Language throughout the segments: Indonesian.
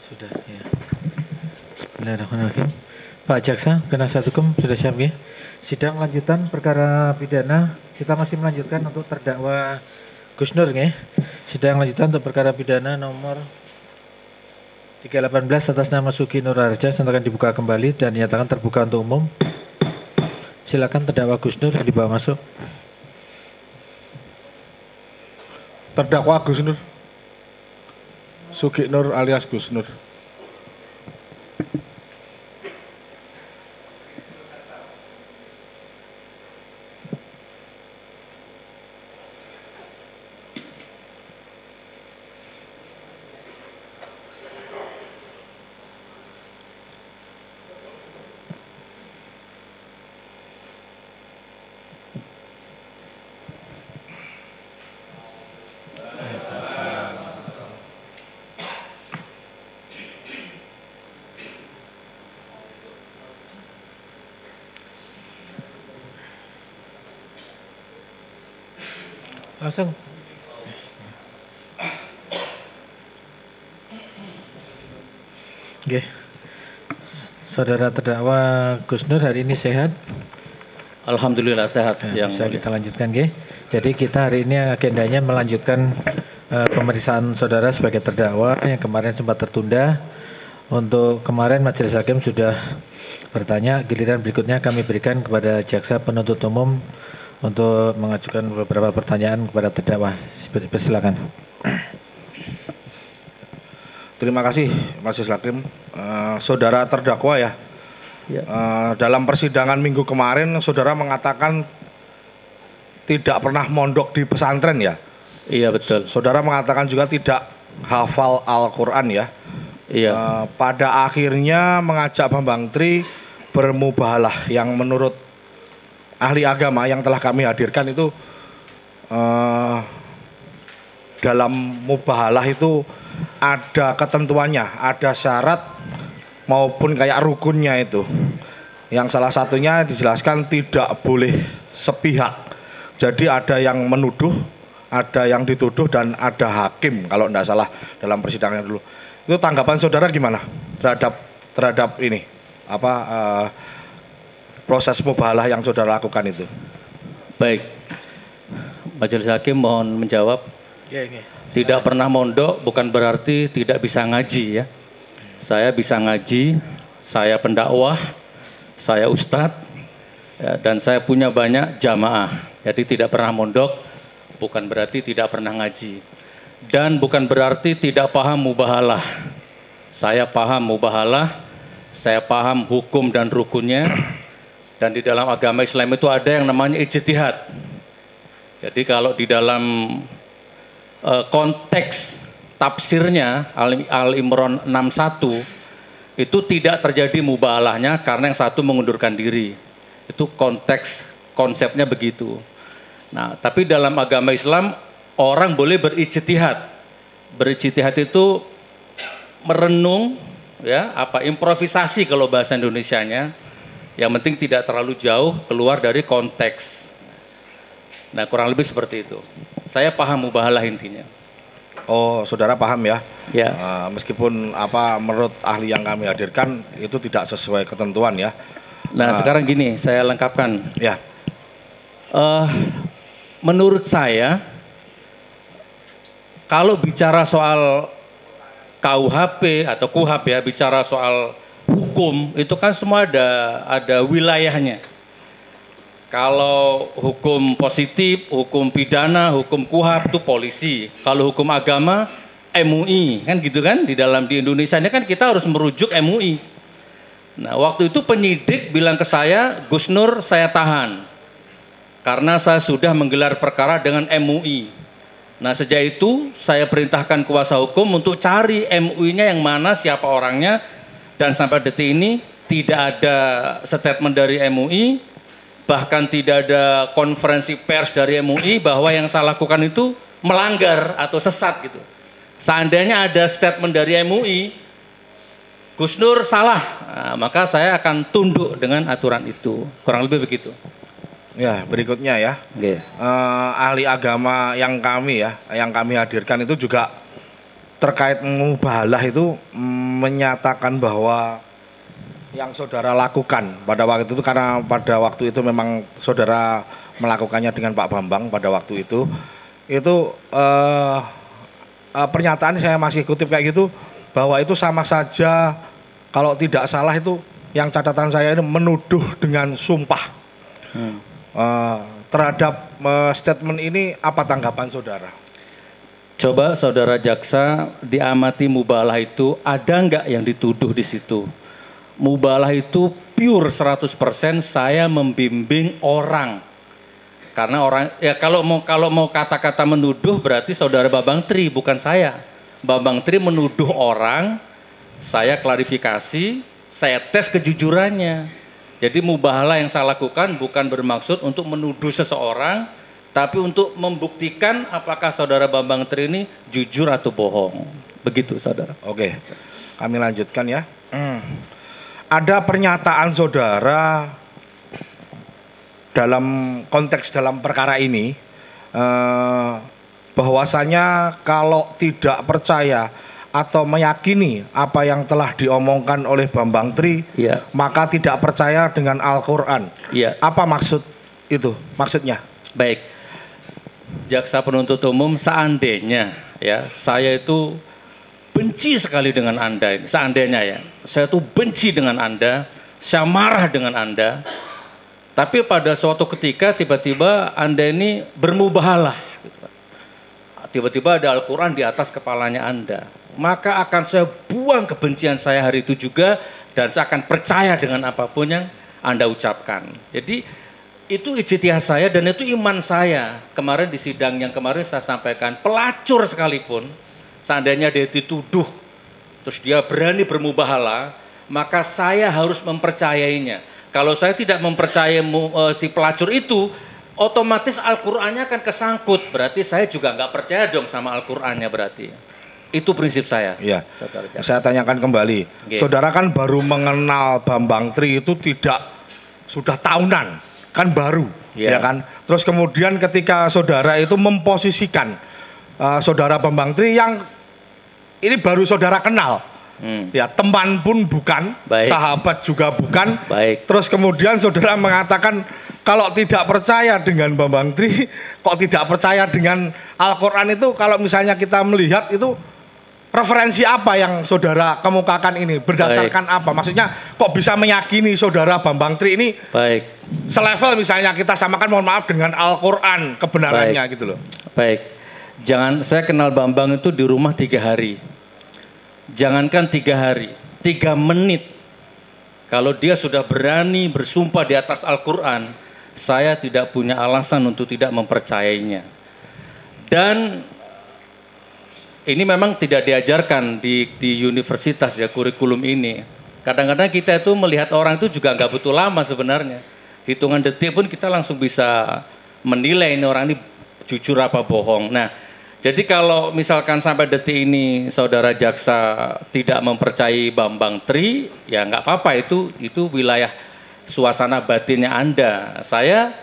Sudah ya. Bismillahirrahmanirrahim. Pak Jaksa, penasihat hukum sudah siap ya? Sidang lanjutan perkara pidana, kita masih melanjutkan untuk terdakwa Gus Nur ya. Sidang lanjutan untuk perkara pidana nomor 318 atas nama Sugi Nur Harja akan dibuka kembali dan dinyatakan terbuka untuk umum. Silakan terdakwa Gus Nur dibawa masuk. Terdakwa Gus Nur, Sugi Nur alias Gus Nur. Langsung. Oke. Saudara terdakwa Gus Nur hari ini sehat? Alhamdulillah sehat. Yang bisa kita lanjutkan, Ge. Jadi kita hari ini agendanya melanjutkan pemeriksaan saudara sebagai terdakwa yang kemarin sempat tertunda. Untuk kemarin Majelis Hakim sudah bertanya, giliran berikutnya kami berikan kepada jaksa penuntut umum untuk mengajukan beberapa pertanyaan kepada terdakwa. Silakan. Terima kasih Majelis Hakim. Saudara terdakwa ya. Dalam persidangan minggu kemarin saudara mengatakan tidak pernah mondok di pesantren ya. Iya betul. Saudara mengatakan juga tidak hafal Al-Quran ya. Iya. Pada akhirnya mengajak Bambang Tri bermubahalah yang menurut ahli agama yang telah kami hadirkan itu dalam mubahalah itu ada ketentuannya, ada syarat maupun kayak rukunnya itu. Yang salah satunya dijelaskan tidak boleh sepihak. Jadi ada yang menuduh, ada yang dituduh dan ada hakim kalau tidak salah dalam persidangan dulu. Itu tanggapan saudara gimana terhadap ini proses mubahalah yang saudara lakukan itu? Baik, Majelis Hakim mohon menjawab. Tidak pernah mondok bukan berarti tidak bisa ngaji ya. Saya bisa ngaji, saya pendakwah, saya ustadz, ya, dan saya punya banyak jamaah. Jadi tidak pernah mondok bukan berarti tidak pernah ngaji. Dan bukan berarti tidak paham mubahalah. Saya paham mubahalah, saya paham hukum dan rukunnya. Dan di dalam agama Islam itu ada yang namanya ijtihad. Jadi kalau di dalam konteks tafsirnya Al-Imran 61 itu tidak terjadi mubalahnya karena yang satu mengundurkan diri. Itu konsepnya begitu. Nah, tapi dalam agama Islam orang boleh berijtihad. Berijtihad itu merenung ya, improvisasi kalau bahasa Indonesianya. Yang penting tidak terlalu jauh keluar dari konteks. Nah, kurang lebih seperti itu. Saya paham mubahalah intinya. Oh, saudara paham ya? Ya. Meskipun menurut ahli yang kami hadirkan itu tidak sesuai ketentuan ya. Nah, sekarang gini, saya lengkapkan. Ya. Menurut saya, kalau bicara soal KUHP atau KUHAP ya, bicara soal hukum itu kan semua ada wilayahnya. Kalau hukum positif, hukum pidana, hukum KUHAP itu polisi. Kalau hukum agama MUI kan gitu kan, di Indonesia ini kan kita harus merujuk MUI. Nah, waktu itu penyidik bilang ke saya, Gus Nur saya tahan karena saya sudah menggelar perkara dengan MUI. Nah, sejak itu saya perintahkan kuasa hukum untuk cari MUI-nya yang mana, siapa orangnya, dan sampai detik ini tidak ada statement dari MUI, bahkan tidak ada konferensi pers dari MUI bahwa yang saya lakukan itu melanggar atau sesat gitu. Seandainya ada statement dari MUI, Gus Nur salah, maka saya akan tunduk dengan aturan itu. Kurang lebih begitu. Ya, berikutnya ya. Okay. Ahli agama yang kami hadirkan itu juga terkait mubahalah itu menyatakan bahwa yang saudara lakukan pada waktu itu, karena pada waktu itu memang saudara melakukannya dengan Pak Bambang pada waktu itu pernyataan saya masih kutip kayak gitu, bahwa itu sama saja kalau tidak salah itu yang catatan saya ini menuduh dengan sumpah. Terhadap statement ini apa tanggapan saudara? Coba saudara jaksa diamati mubalah itu ada nggak yang dituduh di situ? Mubalah itu pure 100% saya membimbing orang. Karena orang ya kalau mau kata-kata menuduh berarti saudara Bambang Tri bukan saya. Bambang Tri menuduh orang, saya klarifikasi, saya tes kejujurannya. Jadi mubahalah yang saya lakukan bukan bermaksud untuk menuduh seseorang, tapi untuk membuktikan apakah saudara Bambang Tri ini jujur atau bohong. Begitu saudara. Oke, kami lanjutkan ya. Ada pernyataan saudara dalam konteks dalam perkara ini, bahwasanya kalau tidak percaya atau meyakini apa yang telah diomongkan oleh Bambang Tri, Iya. maka tidak percaya dengan Al-Quran. Iya. Apa maksud itu? Maksudnya? Baik, jaksa penuntut umum, seandainya ya saya itu benci sekali dengan Anda ini, seandainya ya, saya tuh benci dengan Anda, saya marah dengan Anda, tapi pada suatu ketika tiba-tiba Anda ini bermubahalah, tiba-tiba ada Al-Quran di atas kepalanya Anda, maka akan saya buang kebencian saya hari itu juga, dan saya akan percaya dengan apapun yang Anda ucapkan. Jadi itu ijtihad saya dan itu iman saya. Kemarin di sidang yang kemarin saya sampaikan, pelacur sekalipun, seandainya dia dituduh, terus dia berani bermubahalah, maka saya harus mempercayainya. Kalau saya tidak mempercayai si pelacur itu, otomatis Al-Qur'annya akan kesangkut. Berarti saya juga nggak percaya dong sama Al-Qur'annya berarti. Itu prinsip saya. Iya. Saya tanyakan kembali. Okay. Saudara kan baru mengenal Bambang Tri itu tidak sudah tahunan, kan baru, ya kan. Terus kemudian ketika saudara itu memposisikan saudara Bambang Tri yang ini baru saudara kenal, ya teman pun bukan, sahabat juga bukan. Terus kemudian saudara mengatakan kalau tidak percaya dengan Bambang Tri, kok tidak percaya dengan Al-Quran itu, kalau misalnya kita melihat itu referensi apa yang saudara kemukakan ini, berdasarkan apa? Maksudnya kok bisa meyakini saudara Bambang Tri ini selevel misalnya kita samakan, mohon maaf, dengan Al-Quran kebenarannya gitu loh. Baik, jangan, saya kenal Bambang itu di rumah 3 hari. Jangankan 3 hari, 3 menit. Kalau dia sudah berani bersumpah di atas Al-Quran, saya tidak punya alasan untuk tidak mempercayainya. Dan ini memang tidak diajarkan di universitas ya, kurikulum ini. Kadang-kadang kita itu melihat orang itu juga nggak butuh lama sebenarnya. Hitungan detik pun kita langsung bisa menilai ini orang ini jujur apa bohong. Nah, jadi kalau misalkan sampai detik ini saudara jaksa tidak mempercayai Bambang Tri, ya nggak apa-apa, itu wilayah suasana batinnya Anda. Saya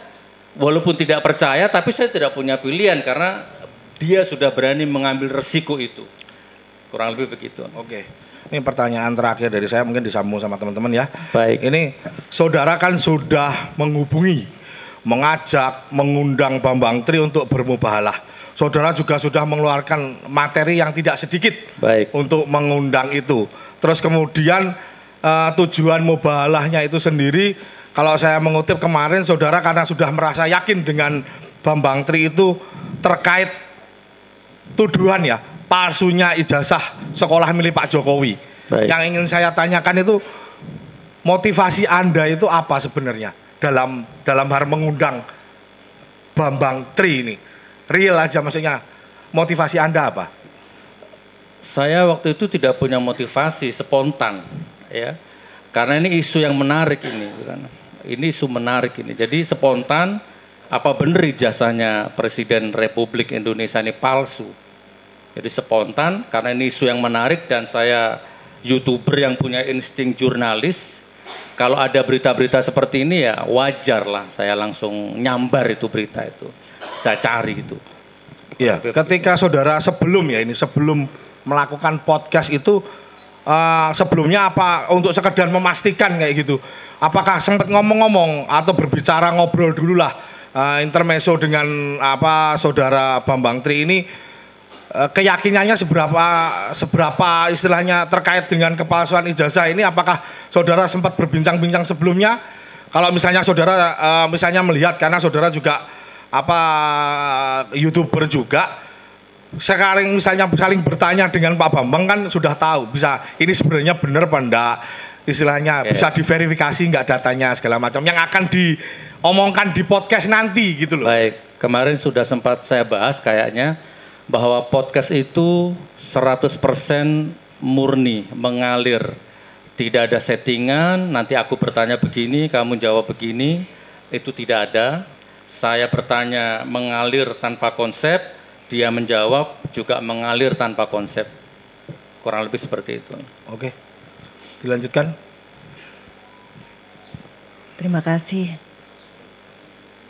walaupun tidak percaya, tapi saya tidak punya pilihan karena dia sudah berani mengambil resiko itu. Kurang lebih begitu. Oke. Ini pertanyaan terakhir dari saya, mungkin disambung sama teman-teman ya. Baik. Ini saudara kan sudah menghubungi, mengajak, mengundang Bambang Tri untuk bermubahalah. Saudara juga sudah mengeluarkan materi yang tidak sedikit untuk mengundang itu. Terus kemudian tujuan mubahalahnya itu sendiri, kalau saya mengutip kemarin, saudara karena sudah merasa yakin dengan Bambang Tri itu terkait tuduhan ya, palsunya ijazah sekolah milik Pak Jokowi. Yang ingin saya tanyakan itu, motivasi Anda itu apa sebenarnya dalam hal mengundang Bambang Tri ini? Real aja, maksudnya motivasi Anda apa? Saya waktu itu tidak punya motivasi, spontan ya. Karena ini isu yang menarik ini kan. Ini isu menarik ini. Jadi spontan, apa benar ijazahnya Presiden Republik Indonesia ini palsu? Jadi spontan karena ini isu yang menarik dan saya YouTuber yang punya insting jurnalis. Kalau ada berita-berita seperti ini ya wajar lah saya langsung nyambar itu berita itu. Saya cari itu. Iya, ketika saudara sebelum melakukan podcast itu sebelumnya apa untuk sekedar memastikan kayak gitu. Apakah sempat ngomong-ngomong atau berbicara ngobrol dulu lah intermezzo dengan saudara Bambang Tri ini keyakinannya seberapa istilahnya terkait dengan kepalsuan ijazah ini, apakah saudara sempat berbincang-bincang sebelumnya? Kalau misalnya saudara misalnya melihat, karena saudara juga YouTuber juga, sekarang misalnya saling bertanya dengan Pak Bambang kan sudah tahu bisa ini sebenarnya benar apa enggak, istilahnya bisa diverifikasi enggak datanya segala macam yang akan diomongkan di podcast nanti gitu loh. Baik, kemarin sudah sempat saya bahas kayaknya bahwa podcast itu 100% murni, mengalir. Tidak ada settingan, nanti aku bertanya begini, kamu jawab begini, itu tidak ada. Saya bertanya mengalir tanpa konsep, dia menjawab juga mengalir tanpa konsep. Kurang lebih seperti itu. Oke, dilanjutkan. Terima kasih.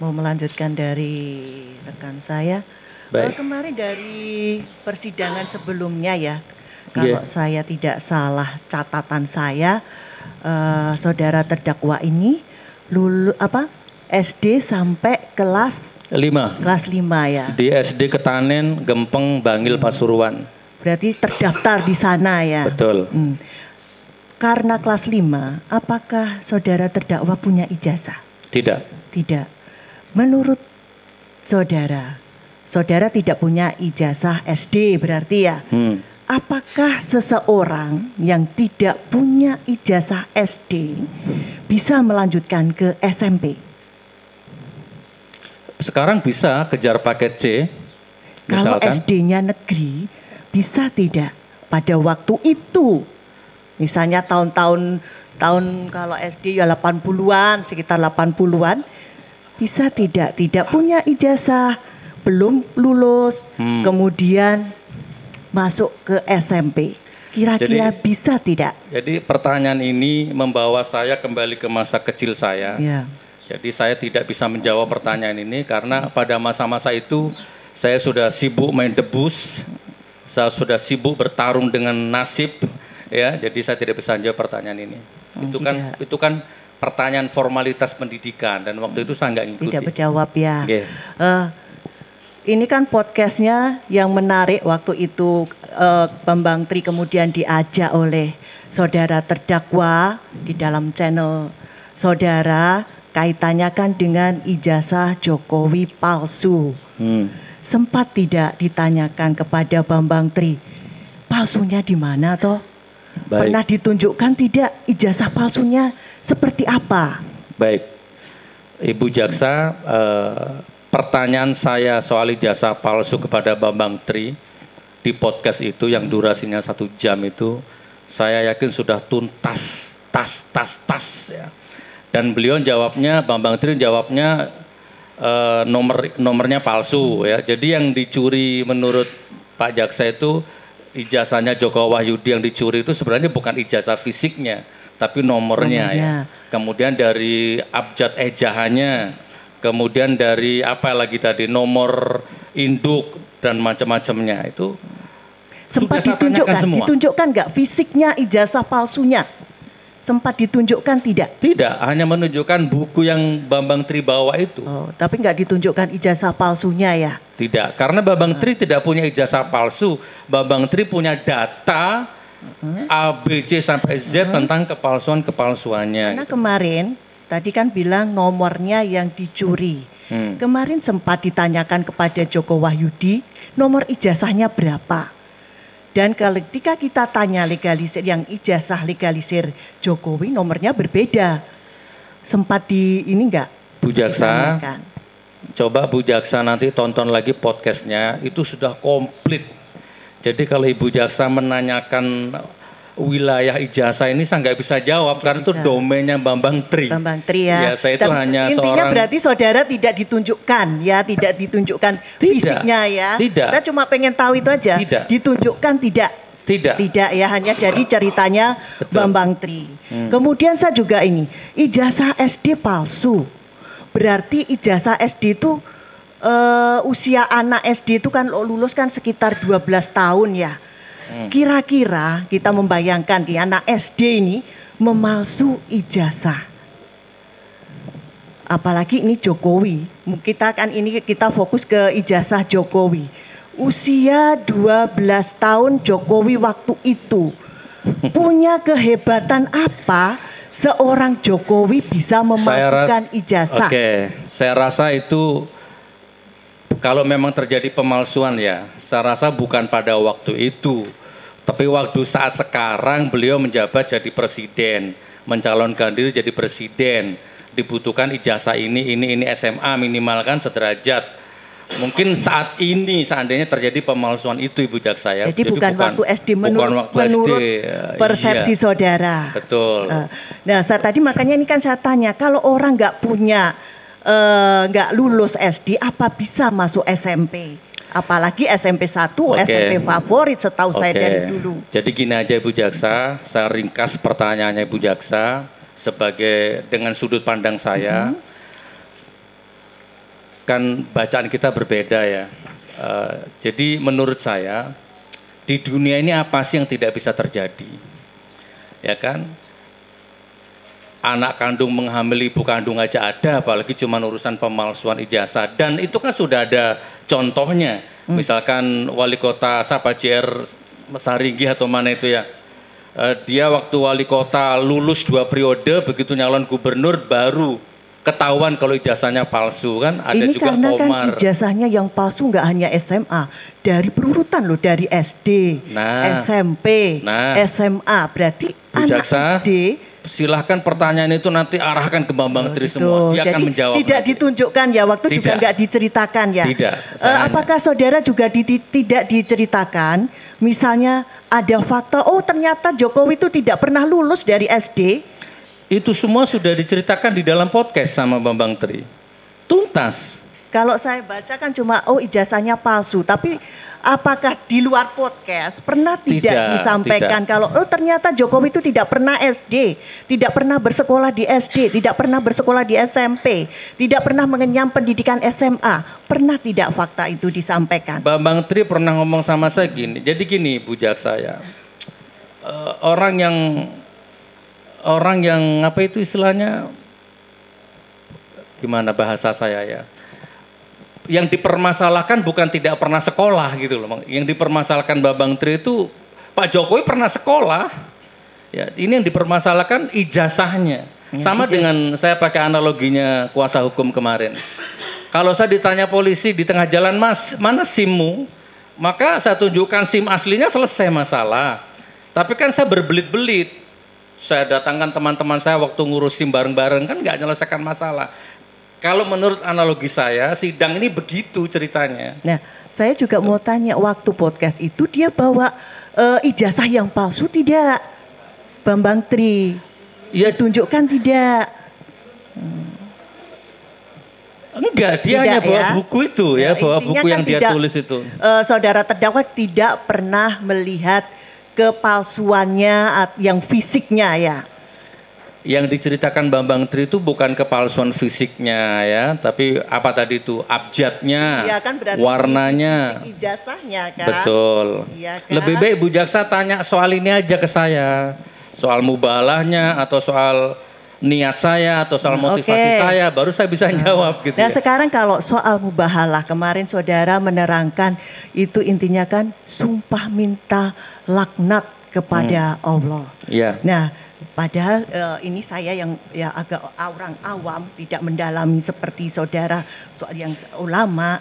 Mau melanjutkan dari rekan saya. Baik. Kemarin dari persidangan sebelumnya ya, kalau saya tidak salah catatan saya, saudara terdakwa ini SD sampai kelas 5. Kelas 5 ya. Di SD Ketanen, Gempeng, Bangil, Pasuruan. Berarti terdaftar di sana ya. Betul. Karena kelas 5, apakah saudara terdakwa punya ijazah? Tidak. Tidak. Menurut saudara tidak punya ijazah SD berarti ya. Apakah seseorang yang tidak punya ijazah SD bisa melanjutkan ke SMP? Sekarang bisa kejar paket C. Kalau Misalkan. SD-nya negeri, bisa tidak pada waktu itu? Misalnya tahun kalau SD ya 80-an, sekitar 80-an, bisa tidak punya ijazah, belum lulus, kemudian masuk ke SMP. Kira-kira bisa tidak? Jadi pertanyaan ini membawa saya kembali ke masa kecil saya. Ya. Jadi saya tidak bisa menjawab pertanyaan ini karena pada masa-masa itu saya sudah sibuk main debus, saya sudah sibuk bertarung dengan nasib, ya. Jadi saya tidak bisa menjawab pertanyaan ini. Itu kan pertanyaan formalitas pendidikan dan waktu itu saya nggak ngikuti. Tidak berjawab ya. Okay. Ini kan podcastnya yang menarik waktu itu Bambang Tri kemudian diajak oleh saudara terdakwa di dalam channel saudara, kaitannya kan dengan ijazah Jokowi palsu. Sempat tidak ditanyakan kepada Bambang Tri, palsunya di mana toh? Baik. Pernah ditunjukkan tidak ijazah palsunya seperti apa? Baik, Ibu Jaksa, pertanyaan saya soal ijazah palsu kepada Bambang Tri di podcast itu yang durasinya 1 jam itu, saya yakin sudah tuntas, tas ya. Dan beliau jawabnya, Bambang Tri jawabnya nomornya palsu ya. Jadi yang dicuri menurut Pak Jaksa itu ijazahnya Joko Wahyudi yang dicuri itu sebenarnya bukan ijazah fisiknya, tapi nomornya ya. Kemudian dari abjad ejahannya, kemudian dari apa lagi tadi, nomor induk dan macam-macamnya itu sempat ditunjukkan semua. Ditunjukkan nggak fisiknya ijazah palsunya? Sempat ditunjukkan tidak? Tidak, hanya menunjukkan buku yang Bambang Tri bawa itu. Oh, tapi nggak ditunjukkan ijazah palsunya ya? Tidak, karena Bambang Tri tidak punya ijazah palsu. Bambang Tri punya data A, B, C sampai Z tentang kepalsuannya. Karena kemarin tadi kan bilang nomornya yang dicuri. Kemarin sempat ditanyakan kepada Joko Wahyudi nomor ijazahnya berapa. Dan ketika kita tanya legalisir yang ijazah legalisir Jokowi nomornya berbeda. Sempat di ini enggak? Bu Jaksa, coba Bu Jaksa nanti tonton lagi podcastnya, itu sudah komplit. Jadi kalau Ibu Jaksa menanyakan wilayah ijazah ini saya nggak bisa jawab karena itu domainnya Bambang Tri. Bambang Tri ya. Ya, saya itu hanya intinya seorang. Berarti saudara tidak ditunjukkan ya, tidak ditunjukkan fisiknya ya. Tidak. Saya cuma pengen tahu itu aja. Tidak. Ditunjukkan tidak. Tidak. Tidak ya, hanya jadi ceritanya Bambang Tri. Kemudian saya juga ini, ijazah SD palsu. Berarti ijazah SD itu usia anak SD itu kan lulus kan sekitar 12 tahun ya. Kira-kira kita membayangkan di anak SD ini memalsu ijazah. Apalagi ini Jokowi. Kita fokus ke ijazah Jokowi. Usia 12 tahun Jokowi waktu itu punya kehebatan apa seorang Jokowi bisa memalsukan ijazah? Saya rasa itu kalau memang terjadi pemalsuan ya, saya rasa bukan pada waktu itu, tapi waktu saat sekarang beliau menjabat jadi presiden, mencalonkan diri jadi presiden, dibutuhkan ijazah ini SMA minimal kan sederajat. Mungkin saat ini seandainya terjadi pemalsuan itu Ibu Jaksa ya. Jadi bukan waktu SD menurut persepsi saudara. Betul. Nah, tadi makanya ini kan saya tanya, kalau orang nggak punya, nggak lulus SD, apa bisa masuk SMP? Apalagi SMP 1, SMP favorit setahu saya dari dulu. Jadi gini aja Ibu Jaksa, saya ringkas pertanyaannya Ibu Jaksa sebagai dengan sudut pandang saya. Kan bacaan kita berbeda ya. Jadi menurut saya di dunia ini apa sih yang tidak bisa terjadi? Ya kan? Anak kandung menghamili ibu kandung aja ada, apalagi cuma urusan pemalsuan ijazah. Dan itu kan sudah ada contohnya. Misalkan wali kota JR Saringi atau mana itu ya. Dia waktu wali kota lulus 2 periode, begitu nyalon gubernur baru ketahuan kalau ijazahnya palsu kan. Ada ini juga karena Komar. Kan ijazahnya yang palsu nggak hanya SMA, dari berurutan loh, dari SD, SMP, SMA. Berarti Bu anak Jaksa, SD. silahkan pertanyaan itu nanti arahkan ke Bambang Tri semua. Dia Jadi, akan menjawab. Tidak nanti. ditunjukkan ya, waktu Tidak. juga nggak diceritakan ya. Tidak. Apakah saudara juga tidak diceritakan? Misalnya ada fakta, oh ternyata Jokowi itu tidak pernah lulus dari SD. Itu semua sudah diceritakan di dalam podcast sama Bambang Tri. Tuntas. Kalau saya baca kan cuma ijazahnya palsu, tapi apakah di luar podcast pernah tidak disampaikan kalau ternyata Jokowi itu tidak pernah SD, tidak pernah bersekolah di SD, tidak pernah bersekolah di SMP, tidak pernah mengenyam pendidikan SMA, pernah tidak fakta itu disampaikan? Bambang Tri pernah ngomong sama saya gini, jadi gini Bu Jaksa ya, orang yang apa itu istilahnya, gimana bahasa saya ya, yang dipermasalahkan bukan tidak pernah sekolah gitu loh. Yang dipermasalahkan Bambang Tri itu Pak Jokowi pernah sekolah. Ya, ini yang dipermasalahkan ijazahnya. Sama dengan saya pakai analoginya kuasa hukum kemarin. Kalau saya ditanya polisi di tengah jalan, Mas, mana SIM-mu? Maka saya tunjukkan SIM aslinya, selesai masalah. Tapi kan saya berbelit-belit. Saya datangkan teman-teman saya waktu ngurus SIM bareng-bareng, kan nggak menyelesaikan masalah. Kalau menurut analogi saya, sidang ini begitu ceritanya. Nah, saya juga mau tanya, waktu podcast itu dia bawa ijazah yang palsu tidak, Bambang Tri? Ya, tunjukkan tidak? Enggak, dia hanya bawa buku itu ya, bawa buku yang dia tulis itu. Saudara terdakwa tidak pernah melihat kepalsuannya yang fisiknya ya. Yang diceritakan Bambang Tri itu bukan kepalsuan fisiknya ya, tapi apa tadi itu, abjadnya, ya kan, warnanya, ijazahnya kan. Betul. Ya kan? Lebih baik Bu Jaksa tanya soal ini aja ke saya, soal mubalahnya atau soal niat saya atau soal motivasi saya, baru saya bisa jawab gitu. Nah sekarang kalau soal mubahalah, kemarin saudara menerangkan itu intinya kan sumpah minta laknat kepada Allah. Iya. Nah, padahal ini saya yang ya agak orang awam, tidak mendalami seperti saudara soal yang ulama.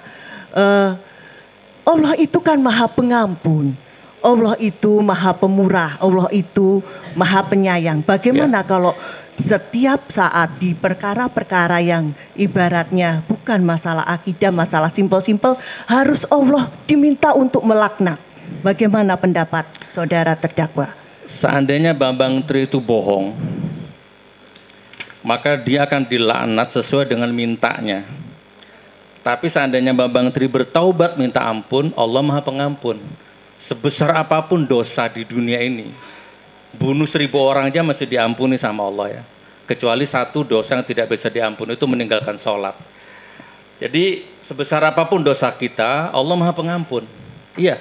Allah itu kan maha pengampun, Allah itu maha pemurah, Allah itu maha penyayang. Bagaimana kalau setiap saat di perkara-perkara yang ibaratnya bukan masalah akidah, masalah simpel-simpel, harus Allah diminta untuk melaknat? Bagaimana pendapat saudara terdakwa? Seandainya Bambang Tri itu bohong, maka dia akan dilaknat sesuai dengan mintanya. Tapi seandainya Bambang Tri bertaubat minta ampun, Allah maha pengampun. Sebesar apapun dosa di dunia ini, bunuh 1000 orang aja masih diampuni sama Allah ya. Kecuali satu dosa yang tidak bisa diampuni, itu meninggalkan sholat. Jadi sebesar apapun dosa kita, Allah maha pengampun. Iya.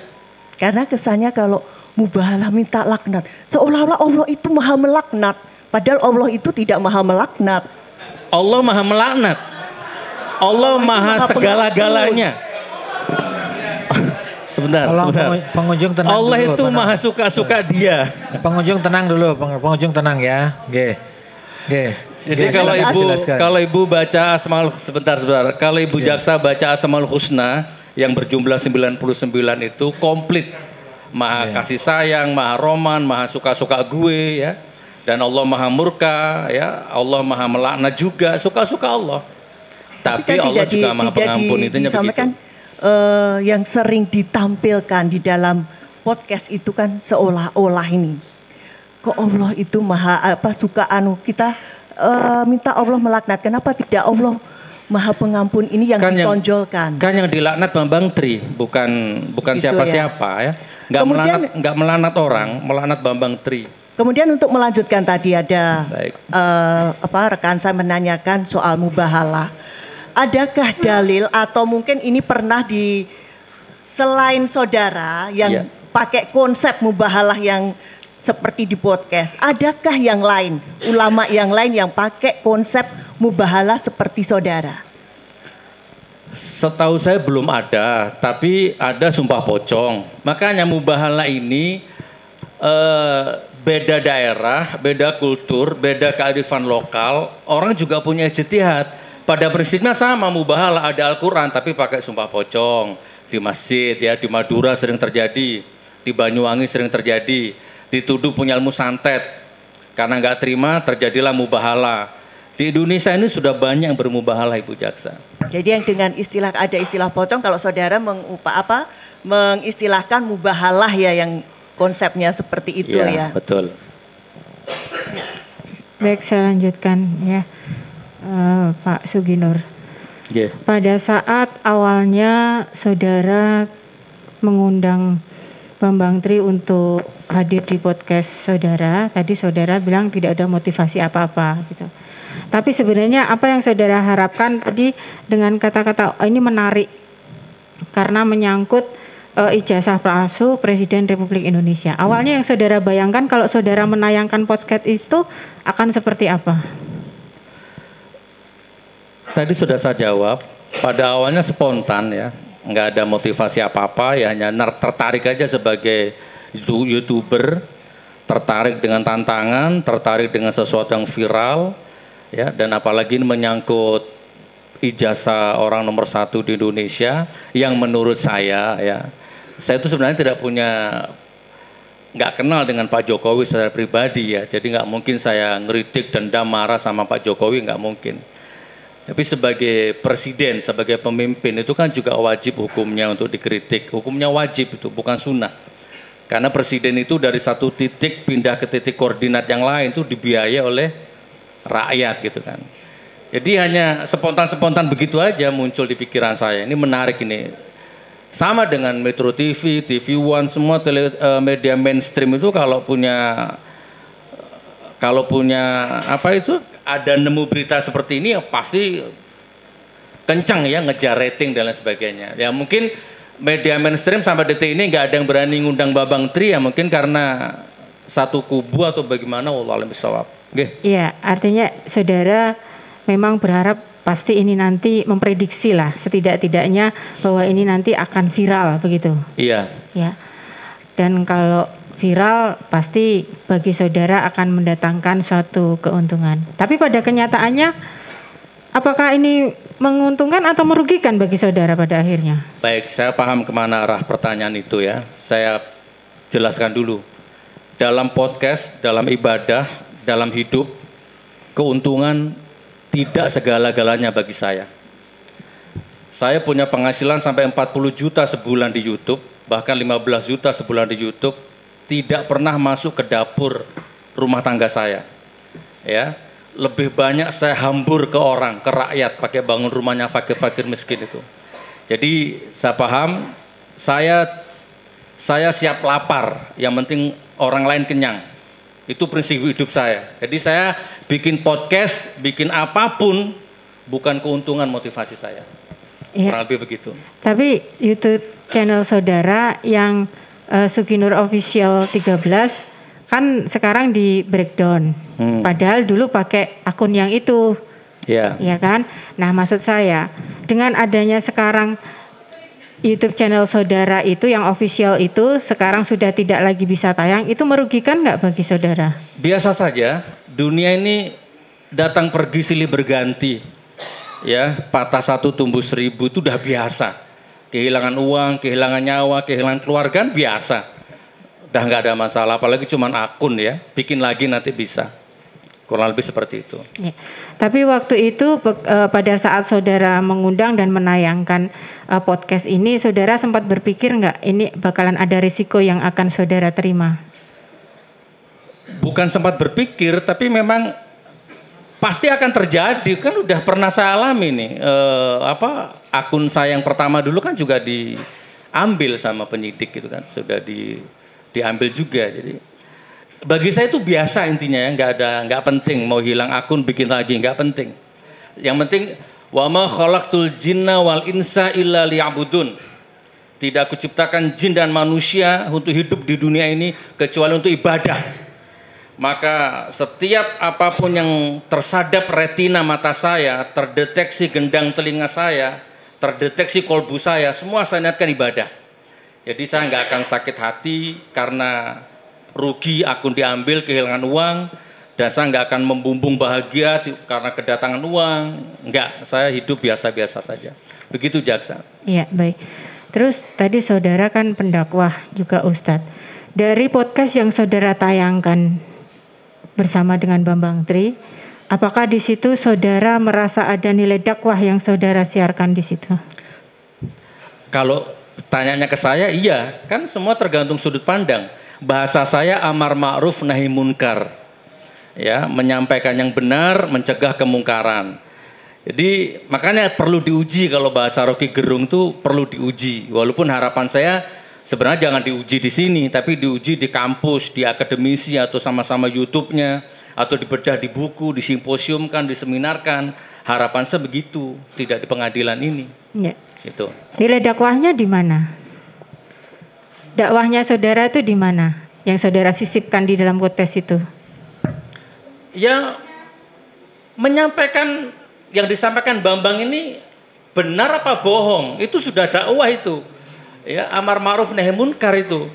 Karena kesannya kalau mubahalah minta laknat, seolah-olah Allah itu maha melaknat. Padahal Allah itu tidak maha melaknat. Allah maha melaknat. Allah maha segala-galanya. Sebentar, Tolong sebentar. pengunjung tenang Allah dulu, itu tenang. maha suka-suka dia. Pengunjung tenang dulu, pengunjung tenang ya. Oke. Oke. Jadi kalau ibu baca Asmaul sebentar. Kalau ibu jaksa baca Asmaul Husna yang berjumlah 99 itu komplit. Maha kasih sayang, maha roman, maha suka-suka gue ya. Dan Allah maha murka ya. Allah maha melaknat juga, suka-suka Allah. Tapi kan Allah juga maha pengampun, intinya begitu. Yang sering ditampilkan di dalam podcast itu kan seolah-olah ini. Kok Allah itu maha suka kita minta Allah melaknat. Kenapa tidak Allah maha pengampun ini yang kan ditonjolkan? Kan yang dilaknat Bambang Tri, bukan Gitu siapa-siapa ya. Nggak melanat orang, melanat Bambang Tri. Kemudian untuk melanjutkan tadi ada rekan saya menanyakan soal mubahalah. Adakah dalil atau mungkin ini pernah selain saudara yang pakai konsep mubahalah yang seperti di podcast, adakah yang lain, ulama yang lain yang pakai konsep mubahalah seperti saudara? Setahu saya belum ada, tapi ada sumpah pocong. Makanya mubahalah ini beda daerah, beda kultur, beda kearifan lokal, orang juga punya ijtihad. Pada prinsipnya sama, mubahalah ada Al-Quran tapi pakai sumpah pocong. Di masjid ya, di Madura sering terjadi, di Banyuwangi sering terjadi, dituduh punya ilmu santet. Karena nggak terima terjadilah mubahalah. Di Indonesia ini sudah banyak yang bermubahalah Ibu Jaksa. Jadi yang dengan ada istilah pocong, kalau saudara mengistilahkan mubahalah ya yang konsepnya seperti itu ya. Betul. Baik, saya lanjutkan ya. Pak Suginur. Pada saat awalnya saudara mengundang Bambang Tri untuk hadir di podcast saudara, tadi saudara bilang tidak ada motivasi apa-apa gitu. Tapi sebenarnya apa yang saudara harapkan tadi dengan kata-kata ini menarik karena menyangkut ijazah palsu Presiden Republik Indonesia. Awalnya yang saudara bayangkan kalau saudara menayangkan podcast itu akan seperti apa? Tadi sudah saya jawab, pada awalnya spontan ya, nggak ada motivasi apa-apa, ya hanya tertarik aja sebagai YouTuber, tertarik dengan tantangan, tertarik dengan sesuatu yang viral, ya, dan apalagi ini menyangkut ijazah orang nomor 1 di Indonesia, yang menurut saya itu sebenarnya nggak kenal dengan Pak Jokowi secara pribadi ya, jadi nggak mungkin saya ngeritik, dendam, marah sama Pak Jokowi, nggak mungkin. Tapi sebagai presiden, sebagai pemimpin itu kan juga wajib hukumnya untuk dikritik. Hukumnya wajib itu, bukan sunnah. Karena presiden itu dari satu titik pindah ke titik koordinat yang lain itu dibiayai oleh rakyat gitu kan. Jadi hanya spontan-spontan begitu aja muncul di pikiran saya. Ini menarik ini. Sama dengan Metro TV, TV One, semua media mainstream itu kalau punya ada nemu berita seperti ini ya pasti kencang ya ngejar rating dan lain sebagainya. Ya mungkin media mainstream sampai detik ini nggak ada yang berani ngundang Bambang Tri ya mungkin karena satu kubu atau bagaimana, wallahu a'lam bishawab. Iya, artinya saudara memang berharap pasti ini nanti memprediksi lah setidak-tidaknya bahwa ini nanti akan viral begitu. Iya. Ya. Dan kalau viral pasti bagi saudara akan mendatangkan suatu keuntungan. Tapi pada kenyataannya apakah ini menguntungkan atau merugikan bagi saudara pada akhirnya? Baik, saya paham kemana arah pertanyaan itu ya. Saya jelaskan dulu. Dalam podcast, dalam ibadah, dalam hidup, keuntungan tidak segala-galanya bagi saya. Saya punya penghasilan sampai 40 juta sebulan di YouTube, bahkan 15 juta sebulan di YouTube. Tidak pernah masuk ke dapur rumah tangga saya, ya. Lebih banyak saya hambur ke orang, ke rakyat, pakai bangun rumahnya fakir-fakir miskin itu. Jadi saya paham, saya siap lapar, yang penting orang lain kenyang. Itu prinsip hidup saya. Jadi saya bikin podcast, bikin apapun, bukan keuntungan motivasi saya. Ya. Kurang lebih begitu. Tapi YouTube channel saudara yang Suginur Official 13 kan sekarang di breakdown. Padahal dulu pakai akun yang itu. Ya kan? Nah, maksud saya dengan adanya sekarang YouTube channel saudara itu yang official itu sekarang sudah tidak lagi bisa tayang, itu merugikan nggak bagi saudara? Biasa saja, dunia ini datang pergi silih berganti. Ya, patah satu tumbuh 1000 itu udah biasa. Kehilangan uang, kehilangan nyawa, kehilangan keluarga biasa. Udah nggak ada masalah, apalagi cuman akun ya, bikin lagi nanti bisa. Kurang lebih seperti itu. Ya. Tapi waktu itu pada saat saudara mengundang dan menayangkan podcast ini, saudara sempat berpikir nggak ini bakalan ada risiko yang akan saudara terima? Bukan sempat berpikir, tapi memang pasti akan terjadi. Kan udah pernah saya alami nih. Akun saya yang pertama dulu kan juga diambil sama penyidik gitu kan, sudah diambil juga. Jadi bagi saya itu biasa intinya ya, nggak penting mau hilang akun bikin lagi, nggak penting. Yang penting wa ma khalaqtul jinna wal insa illa liya'budun. Tidak aku ciptakan jin dan manusia untuk hidup di dunia ini kecuali untuk ibadah. Maka setiap apapun yang tersadap retina mata saya, terdeteksi gendang telinga saya, terdeteksi kolbu saya, semua saya niatkan ibadah. Jadi saya nggak akan sakit hati karena rugi akun diambil, kehilangan uang, dan saya nggak akan membumbung bahagia karena kedatangan uang. Enggak, saya hidup biasa-biasa saja. Begitu jaksa. Iya, baik. Terus tadi saudara kan pendakwah juga Ustadz. Dari podcast yang saudara tayangkan bersama dengan Bambang Tri, apakah di situ saudara merasa ada nilai dakwah yang saudara siarkan di situ? Kalau tanyanya ke saya, iya. Kan semua tergantung sudut pandang. Bahasa saya amar ma'ruf nahi munkar. Ya, menyampaikan yang benar, mencegah kemungkaran. Jadi makanya perlu diuji, kalau bahasa Rocky Gerung itu perlu diuji. Walaupun harapan saya sebenarnya jangan diuji di sini, tapi diuji di kampus, di akademisi atau sama-sama YouTube-nya, atau dibedah di buku, disimposiumkan, diseminarkan. Harapan saya begitu, tidak di pengadilan ini. Ya. Itu. Nilai dakwahnya di mana? Dakwahnya saudara itu di mana? Yang saudara sisipkan di dalam podcast itu? Ya, menyampaikan yang disampaikan Bambang ini benar apa bohong, itu sudah dakwah itu. Ya, amar ma'ruf nahi munkar itu.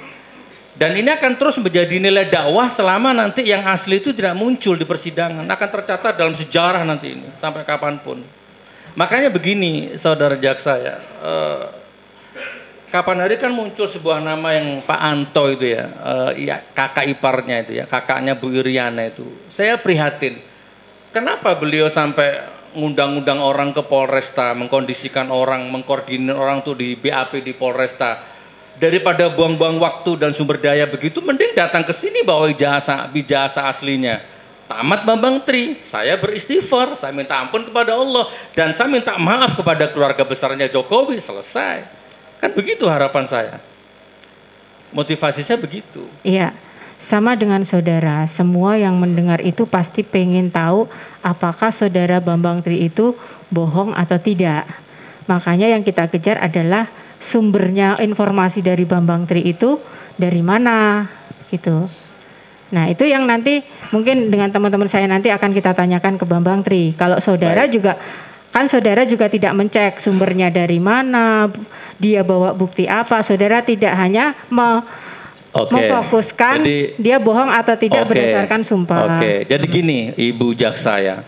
Dan ini akan terus menjadi nilai dakwah selama nanti yang asli itu tidak muncul di persidangan, akan tercatat dalam sejarah nanti ini sampai kapanpun. Makanya begini, saudara jaksa ya. Kapan hari kan muncul sebuah nama yang Pak Anto itu ya, kakak iparnya itu ya, kakaknya Bu Iriana itu. Saya prihatin, kenapa beliau sampai ngundang-undang orang ke Polresta, mengkondisikan orang, mengkoordinir orang tuh di BAP di Polresta. Daripada buang-buang waktu dan sumber daya begitu, mending datang ke sini bawa ijazah aslinya. Tamat Bambang Tri, saya beristighfar, saya minta ampun kepada Allah, dan saya minta maaf kepada keluarga besarnya Jokowi, selesai. Kan begitu harapan saya. Motivasi saya begitu. Iya, sama dengan saudara. Semua yang mendengar itu pasti pengen tahu apakah saudara Bambang Tri itu bohong atau tidak. Makanya yang kita kejar adalah sumbernya informasi dari Bambang Tri itu dari mana gitu. Nah, itu yang nanti mungkin dengan teman-teman saya nanti akan kita tanyakan ke Bambang Tri. Kalau saudara juga kan saudara juga tidak mencek sumbernya dari mana, dia bawa bukti apa. Saudara tidak hanya memfokuskan jadi, dia bohong atau tidak berdasarkan sumpah. Jadi gini Ibu Jaksa ya.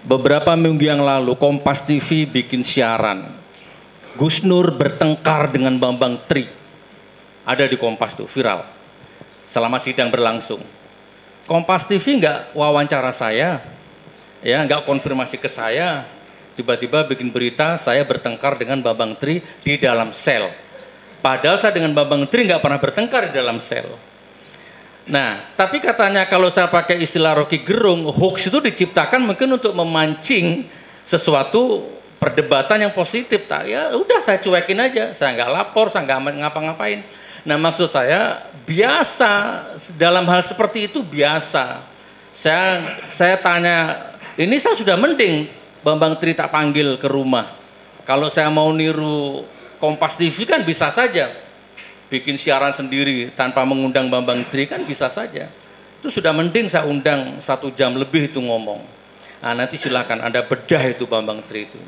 Beberapa minggu yang lalu Kompas TV bikin siaran. Gus Nur bertengkar dengan Bambang Tri. Ada di Kompas tuh, viral. Selama sidang berlangsung. Kompas TV nggak wawancara saya. Ya, nggak konfirmasi ke saya, tiba-tiba bikin berita saya bertengkar dengan Bambang Tri di dalam sel. Padahal saya dengan Bambang Tri nggak pernah bertengkar di dalam sel. Nah, tapi katanya kalau saya pakai istilah Rocky Gerung, hoax itu diciptakan mungkin untuk memancing sesuatu perdebatan yang positif. Ya udah saya cuekin aja, saya nggak lapor, saya nggak ngapa-ngapain. Nah, maksud saya biasa dalam hal seperti itu biasa. Saya tanya. Ini saya sudah mending Bambang Tri tak panggil ke rumah. Kalau saya mau niru Kompas TV kan bisa saja. bikin siaran sendiri tanpa mengundang Bambang Tri kan bisa saja. Itu sudah mending saya undang 1 jam lebih itu ngomong. Nah, nanti silakan Anda bedah itu Bambang Tri itu.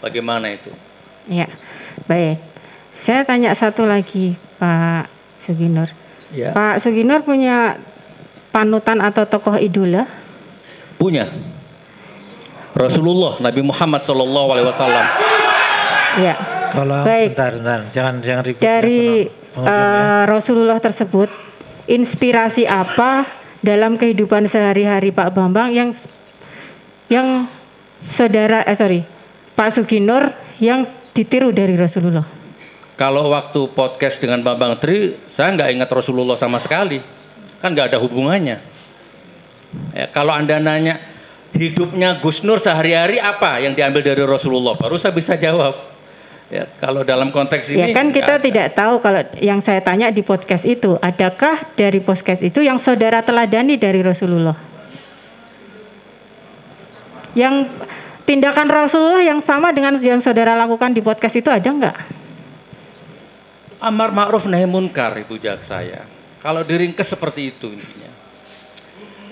Bagaimana itu? Ya, baik. Saya tanya satu lagi, Pak Suginur. Ya. Pak Suginur punya panutan atau tokoh idola? Punya. Rasulullah Nabi Muhammad SAW. Ya. Tolong, baik. bentar, jangan ribut. Dari Rasulullah tersebut, inspirasi apa dalam kehidupan sehari-hari Pak Bambang yang Pak Suginur yang ditiru dari Rasulullah? Kalau waktu podcast dengan Bambang Tri, saya nggak ingat Rasulullah sama sekali, kan nggak ada hubungannya. Ya, kalau Anda nanya hidupnya Gus Nur sehari-hari apa yang diambil dari Rasulullah, baru saya bisa jawab. Ya, kalau dalam konteks ini ya kan kita tidak tahu. Kalau yang saya tanya di podcast itu, adakah dari podcast itu yang saudara teladani dari Rasulullah? Yang tindakan Rasulullah yang sama dengan yang saudara lakukan di podcast itu ada nggak? Amar ma'ruf nahi munkar itu jaksa ya. Kalau diringkes seperti itu intinya.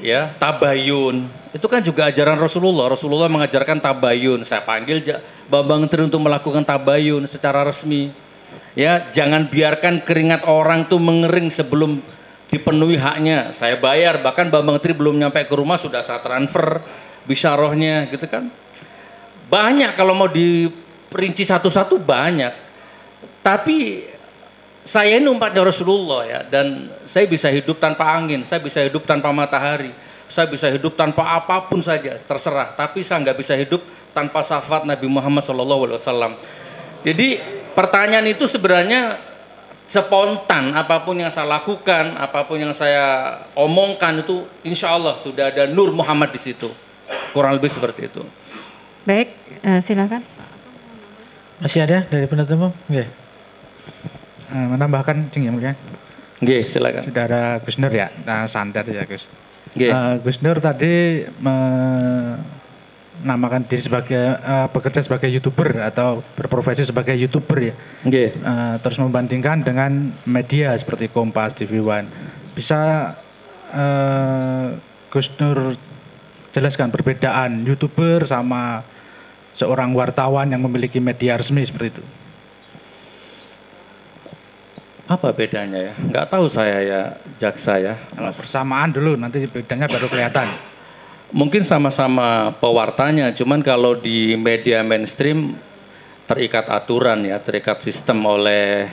Ya, tabayun. Itu kan juga ajaran Rasulullah. Rasulullah mengajarkan tabayun. Saya panggil Bambang Tri untuk melakukan tabayun secara resmi. Ya, jangan biarkan keringat orang tuh mengering sebelum dipenuhi haknya. Saya bayar, bahkan Bambang Tri belum nyampe ke rumah sudah saya transfer bisyarahnya gitu kan. Banyak kalau mau diperinci satu-satu banyak. Tapi saya ini umatnya Rasulullah ya, dan saya bisa hidup tanpa angin, saya bisa hidup tanpa matahari, saya bisa hidup tanpa apapun saja, terserah. Tapi saya nggak bisa hidup tanpa syafaat Nabi Muhammad SAW. Jadi pertanyaan itu sebenarnya spontan, apapun yang saya lakukan, apapun yang saya omongkan itu, insya Allah sudah ada Nur Muhammad di situ. Kurang lebih seperti itu. Baik, silakan. Masih ada dari penutup umum? Nggih. Menambahkan, Yang Mulia. Nggih, silakan. Saudara Gus Nur ya, santet ya Gus. Gus Nur tadi menamakan diri sebagai bekerja sebagai YouTuber atau berprofesi sebagai YouTuber ya. Terus membandingkan dengan media seperti Kompas, TV One. Bisa Gus Nur jelaskan perbedaan YouTuber sama seorang wartawan yang memiliki media resmi seperti itu? Apa bedanya ya? Nggak tahu saya ya, jaksa ya. Kalau persamaan dulu, nanti bedanya baru kelihatan. Mungkin sama-sama pewartanya, cuman kalau di media mainstream terikat aturan ya, terikat sistem oleh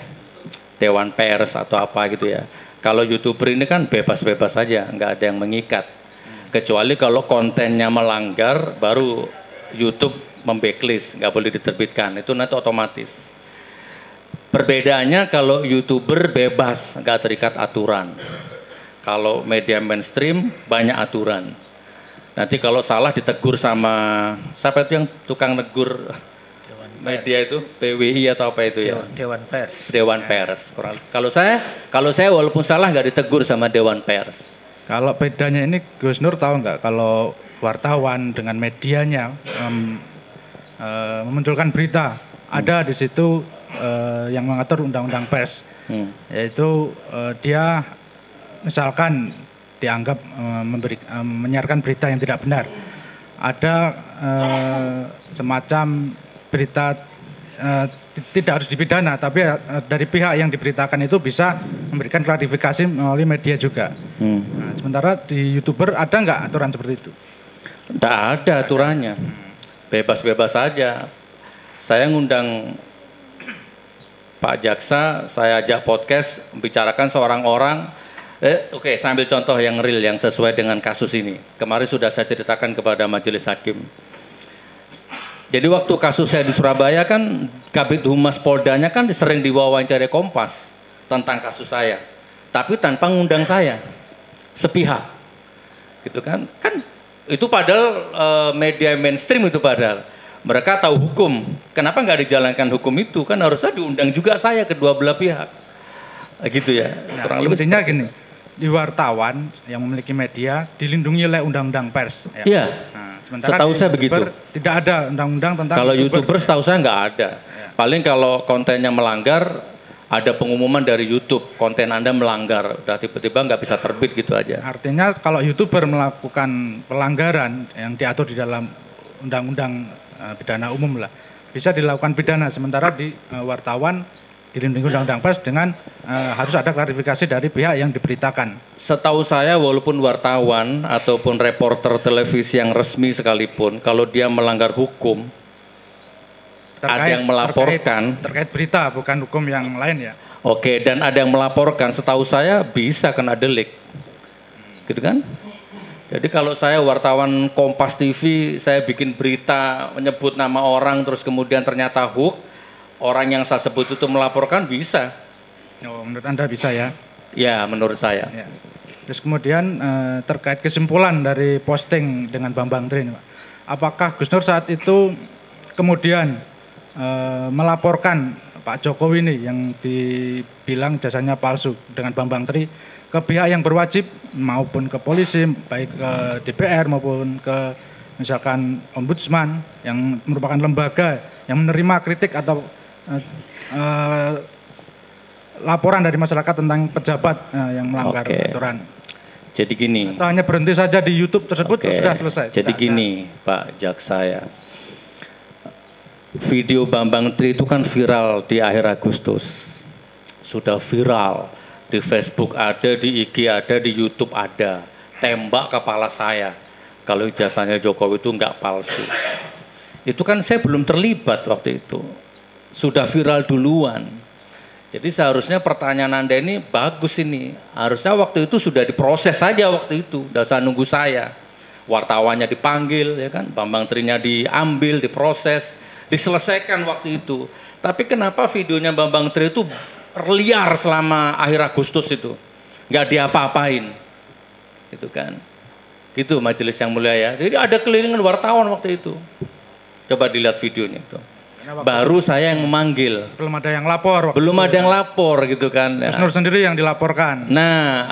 Dewan Pers atau apa gitu ya. Kalau YouTuber ini kan bebas-bebas saja, nggak ada yang mengikat. Kecuali kalau kontennya melanggar, baru YouTube membacklist, nggak boleh diterbitkan. Itu nanti otomatis. Perbedaannya kalau YouTuber bebas, nggak terikat aturan. Kalau media mainstream banyak aturan. Nanti kalau salah ditegur sama siapa itu yang tukang negur media itu, PWI atau apa itu ya? Dewan Pers. Dewan Pers. Kalau saya walaupun salah nggak ditegur sama Dewan Pers. Kalau bedanya ini Gus Nur tahu nggak kalau wartawan dengan medianya memunculkan berita, ada di situ yang mengatur undang-undang pers, yaitu dia misalkan dianggap menyiarkan berita yang tidak benar, ada semacam berita tidak harus dipidana, tapi dari pihak yang diberitakan itu bisa memberikan klarifikasi melalui media juga. Nah, sementara di YouTuber ada nggak aturan seperti itu? Tidak ada aturannya, bebas-bebas saja. Saya ngundang Pak Jaksa, saya ajak podcast, membicarakan seorang orang. Oke, saya ambil contoh yang real, yang sesuai dengan kasus ini. Kemarin sudah saya ceritakan kepada majelis hakim. Jadi waktu kasus saya di Surabaya kan, Kabid Humas Poldanya kan sering diwawancari Kompas tentang kasus saya, tapi tanpa ngundang saya, sepihak, gitu kan? Kan itu padahal media mainstream itu padahal. Mereka tahu hukum, kenapa nggak dijalankan hukum itu? Kan harusnya diundang juga saya kedua belah pihak, gitu ya. Nah, intinya gini, di wartawan yang memiliki media dilindungi oleh undang-undang pers. Ya. Iya. Nah, sementara setahu saya begitu. Tidak ada undang-undang tentang. Kalau YouTuber setahu saya nggak ada. Ya. Paling kalau kontennya melanggar, ada pengumuman dari YouTube, konten Anda melanggar, udah tiba-tiba nggak bisa terbit gitu aja. Artinya kalau YouTuber melakukan pelanggaran yang diatur di dalam undang-undang pidana umum lah, bisa dilakukan pidana, sementara di wartawan dilindungi undang-undang pers dengan harus ada klarifikasi dari pihak yang diberitakan. Setahu saya walaupun wartawan ataupun reporter televisi yang resmi sekalipun, kalau dia melanggar hukum, ada yang melaporkan terkait berita, bukan hukum yang lain ya. Oke, dan ada yang melaporkan, setahu saya bisa kena delik, gitu kan? Jadi kalau saya wartawan Kompas TV, saya bikin berita menyebut nama orang, terus kemudian ternyata hoax, orang yang saya sebut itu melaporkan, bisa. Oh, menurut Anda bisa ya? Ya, menurut saya. Ya. Terus kemudian terkait kesimpulan dari posting dengan Bambang Tri, Pak. Apakah Gus Nur saat itu kemudian melaporkan Pak Jokowi ini yang dibilang jasanya palsu dengan Bambang Tri ke pihak yang berwajib, maupun ke polisi, baik ke DPR maupun ke misalkan Ombudsman yang merupakan lembaga yang menerima kritik atau laporan dari masyarakat tentang pejabat yang melanggar aturan. Jadi gini. Atau hanya berhenti saja di YouTube tersebut sudah selesai. Jadi gini, Pak Jaksa ya. Video Bambang Tri itu kan viral di akhir Agustus. Sudah viral. Di Facebook ada, di IG ada, di YouTube ada. Tembak kepala saya. Kalau ijazahnya Jokowi itu nggak palsu. Itu kan saya belum terlibat waktu itu. Sudah viral duluan. Jadi seharusnya pertanyaan Anda ini bagus ini. Harusnya waktu itu sudah diproses saja waktu itu. Nggak usah nunggu saya. Wartawannya dipanggil, ya kan? Bambang Trinya diambil, diproses, diselesaikan waktu itu. Tapi kenapa videonya Bambang Tri itu liar selama akhir Agustus itu? Nggak diapa-apain. Gitu kan. Gitu majelis yang mulia ya. Jadi ada kelilingan wartawan waktu itu. Coba dilihat videonya itu. Baru saya yang memanggil. Belum ada yang lapor. Belum ada yang lapor gitu kan. Gus Nur sendiri yang dilaporkan. Nah,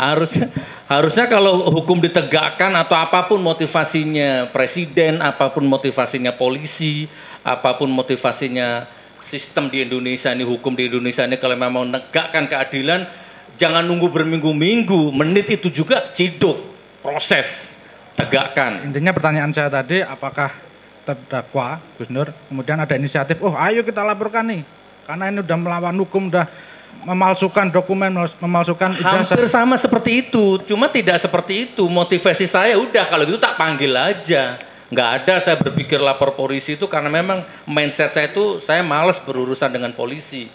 harusnya kalau hukum ditegakkan atau apapun motivasinya presiden, apapun motivasinya polisi, apapun motivasinya sistem di Indonesia ini, hukum di Indonesia ini, kalau memang menegakkan keadilan, jangan nunggu berminggu-minggu, menit itu juga ciduk, proses, tegakkan. Intinya pertanyaan saya tadi, apakah terdakwa Gus Nur kemudian ada inisiatif, oh ayo kita laporkan nih, karena ini udah melawan hukum, udah memalsukan dokumen, memalsukan ijazah. Hampir sama seperti itu, cuma tidak seperti itu. Motivasi saya udah kalau gitu tak panggil aja. Nggak ada saya berpikir lapor polisi itu, karena memang mindset saya itu, saya malas berurusan dengan polisi.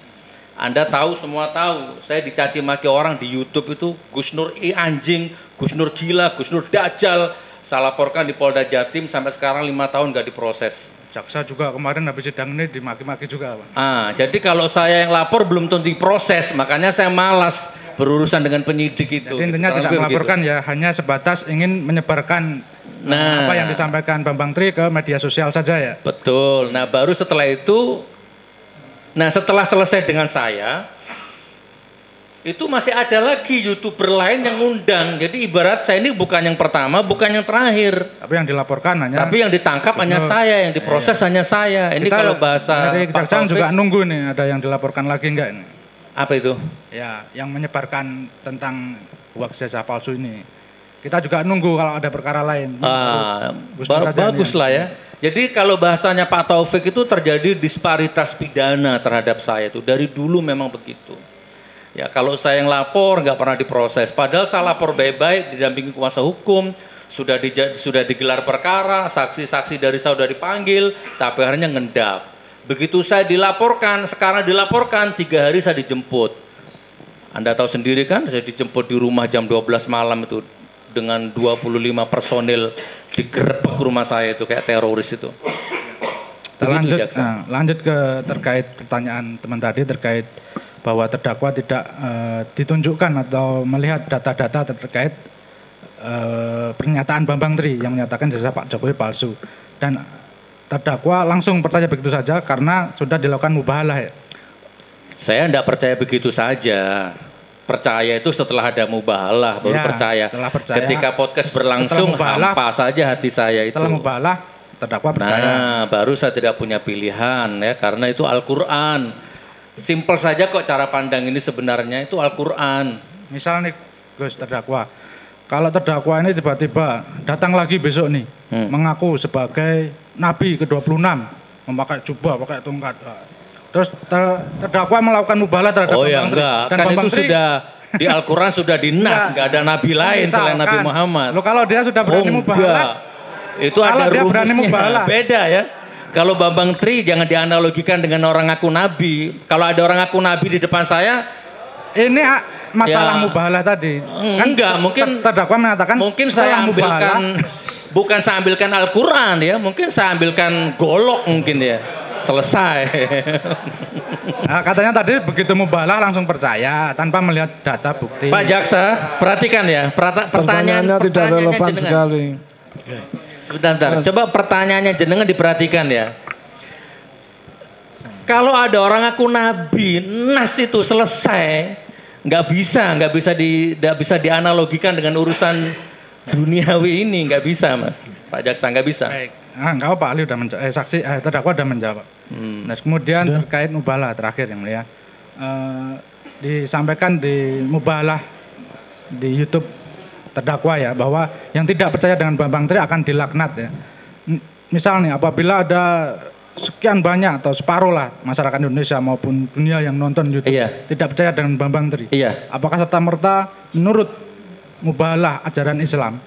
Anda tahu, semua tahu, saya dicaci maki orang di YouTube itu, Gus Nur anjing, Gus Nur gila, Gus Nur dajjal. Saya laporkan di Polda Jatim, sampai sekarang 5 tahun nggak diproses. Jaksa juga kemarin habis sidang ini dimaki-maki juga, Pak. Jadi kalau saya yang lapor belum tentu diproses, makanya saya malas berurusan dengan penyidik itu. Jadi intinya tidak melaporkan ya, hanya sebatas ingin menyebarkan apa yang disampaikan Bambang Tri ke media sosial saja ya. Betul. Nah baru setelah itu, setelah selesai dengan saya, itu masih ada lagi YouTuber lain yang ngundang. Jadi ibarat saya ini bukan yang pertama, bukan yang terakhir. Tapi yang dilaporkan hanya. Tapi yang ditangkap hanya saya, yang diproses hanya saya. Ini kalau bahasa dari Kejaksaan juga nunggu nih, ada yang dilaporkan lagi enggak ini? Apa itu? Ya, yang menyebarkan tentang hoax ijazah palsu ini. Kita juga nunggu kalau ada perkara lain. Bagus lah ya. Jadi kalau bahasanya Pak Taufik itu terjadi disparitas pidana terhadap saya itu. Dari dulu memang begitu. Ya kalau saya yang lapor nggak pernah diproses. Padahal saya lapor baik-baik, didampingi kuasa hukum, sudah digelar perkara, saksi-saksi dari saya sudah dipanggil, tapi akhirnya ngendap. Begitu saya dilaporkan, sekarang dilaporkan, 3 hari saya dijemput. Anda tahu sendiri kan, saya dijemput di rumah jam 12 malam itu dengan 25 personil digerebek rumah saya itu kayak teroris itu. Lanjut ke terkait pertanyaan teman tadi terkait bahwa terdakwa tidak ditunjukkan atau melihat data-data terkait pernyataan Bambang Tri yang menyatakan jasa Pak Jokowi palsu, dan terdakwa langsung percaya begitu saja karena sudah dilakukan mubahalah ya. Saya tidak percaya begitu saja. Percaya itu setelah ada mubahalah baru percaya. Ketika podcast berlangsung hampa saja hati saya itu. Setelah mubahalah terdakwa percaya. Baru saya tidak punya pilihan ya, karena itu Al-Qur'an. Simpel saja kok cara pandang ini sebenarnya itu Al-Qur'an. Misal nih Gus terdakwa, kalau terdakwa ini tiba-tiba datang lagi besok nih, mengaku sebagai Nabi ke-26, memakai jubah, pakai tongkat. Terus terdakwa melakukan mubalah terhadap Bambang Tri. Dan kan Bambang itu Tri, sudah di Al-Quran sudah dinas, nggak ada Nabi lain selain Nabi Muhammad. Loh, kalau dia sudah berani mubalah, itu ada rumusnya, beda ya. Kalau Bambang Tri jangan dianalogikan dengan orang ngaku Nabi. Kalau ada orang ngaku Nabi di depan saya, ini masalah mubalah tadi. Enggak, mungkin terdakwa mengatakan mungkin saya ambilkan bukan saya ambilkan Al-Quran ya, mungkin saya ambilkan golok mungkin ya. Selesai. Nah, katanya tadi begitu mubalah langsung percaya tanpa melihat data bukti. Pak Jaksa, perhatikan ya, pertanyaannya tidak relevan sekali. Sebentar. Coba pertanyaannya jenengan diperhatikan ya. Kalau ada orang aku nabi, nas itu selesai, nggak bisa dianalogikan dengan urusan duniawi ini, nggak bisa, Mas. Pak Jaksa nggak bisa. Baik. Enggak apa, ahli udah menjawab, terdakwa udah menjawab. Nah, kemudian terkait mubalah terakhir yang mulia, disampaikan di mubalah di YouTube terdakwa ya, bahwa yang tidak percaya dengan Bambang Tri akan dilaknat ya. Misalnya apabila ada sekian banyak atau separuh lah masyarakat Indonesia maupun dunia yang nonton YouTube tidak percaya dengan Bambang Tri, apakah serta-merta menurut mubalah ajaran Islam,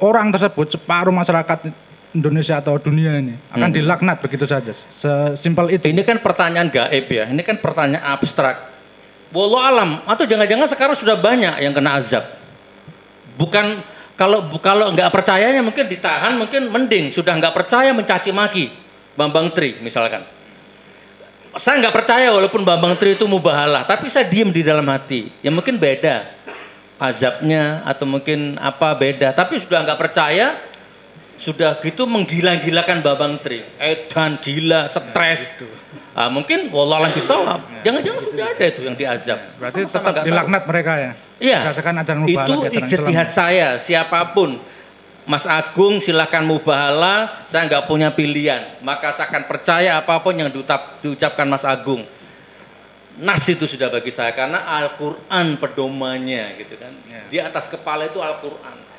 orang tersebut separuh masyarakat Indonesia atau dunia ini akan dilaknat begitu saja, sesimpel itu? Ini kan pertanyaan gaib ya, ini kan pertanyaan abstrak. Wallahu alam, atau jangan-jangan sekarang sudah banyak yang kena azab. Bukan kalau nggak percayanya mungkin ditahan, mungkin mending sudah nggak percaya mencaci maki Bambang Tri misalkan. Saya nggak percaya walaupun Bambang Tri itu mubahalah, tapi saya diem di dalam hati. Ya mungkin beda azabnya atau mungkin apa beda, tapi sudah nggak percaya. Sudah gitu menggila-gilakan Bambang Tri, edan, gila, stres. Mungkin wallahualam bisawab. Jangan-jangan sudah ada itu yang diazab. Berarti tetap dilaknat mereka ya? Iya. Itu ijtihad saya, siapapun. Mas Agung silahkan mubahalah, saya nggak punya pilihan. Maka saya akan percaya apapun yang diucapkan Mas Agung. Nas itu sudah bagi saya, karena Al-Quran pedomannya gitu kan. Di atas kepala itu Al-Quran.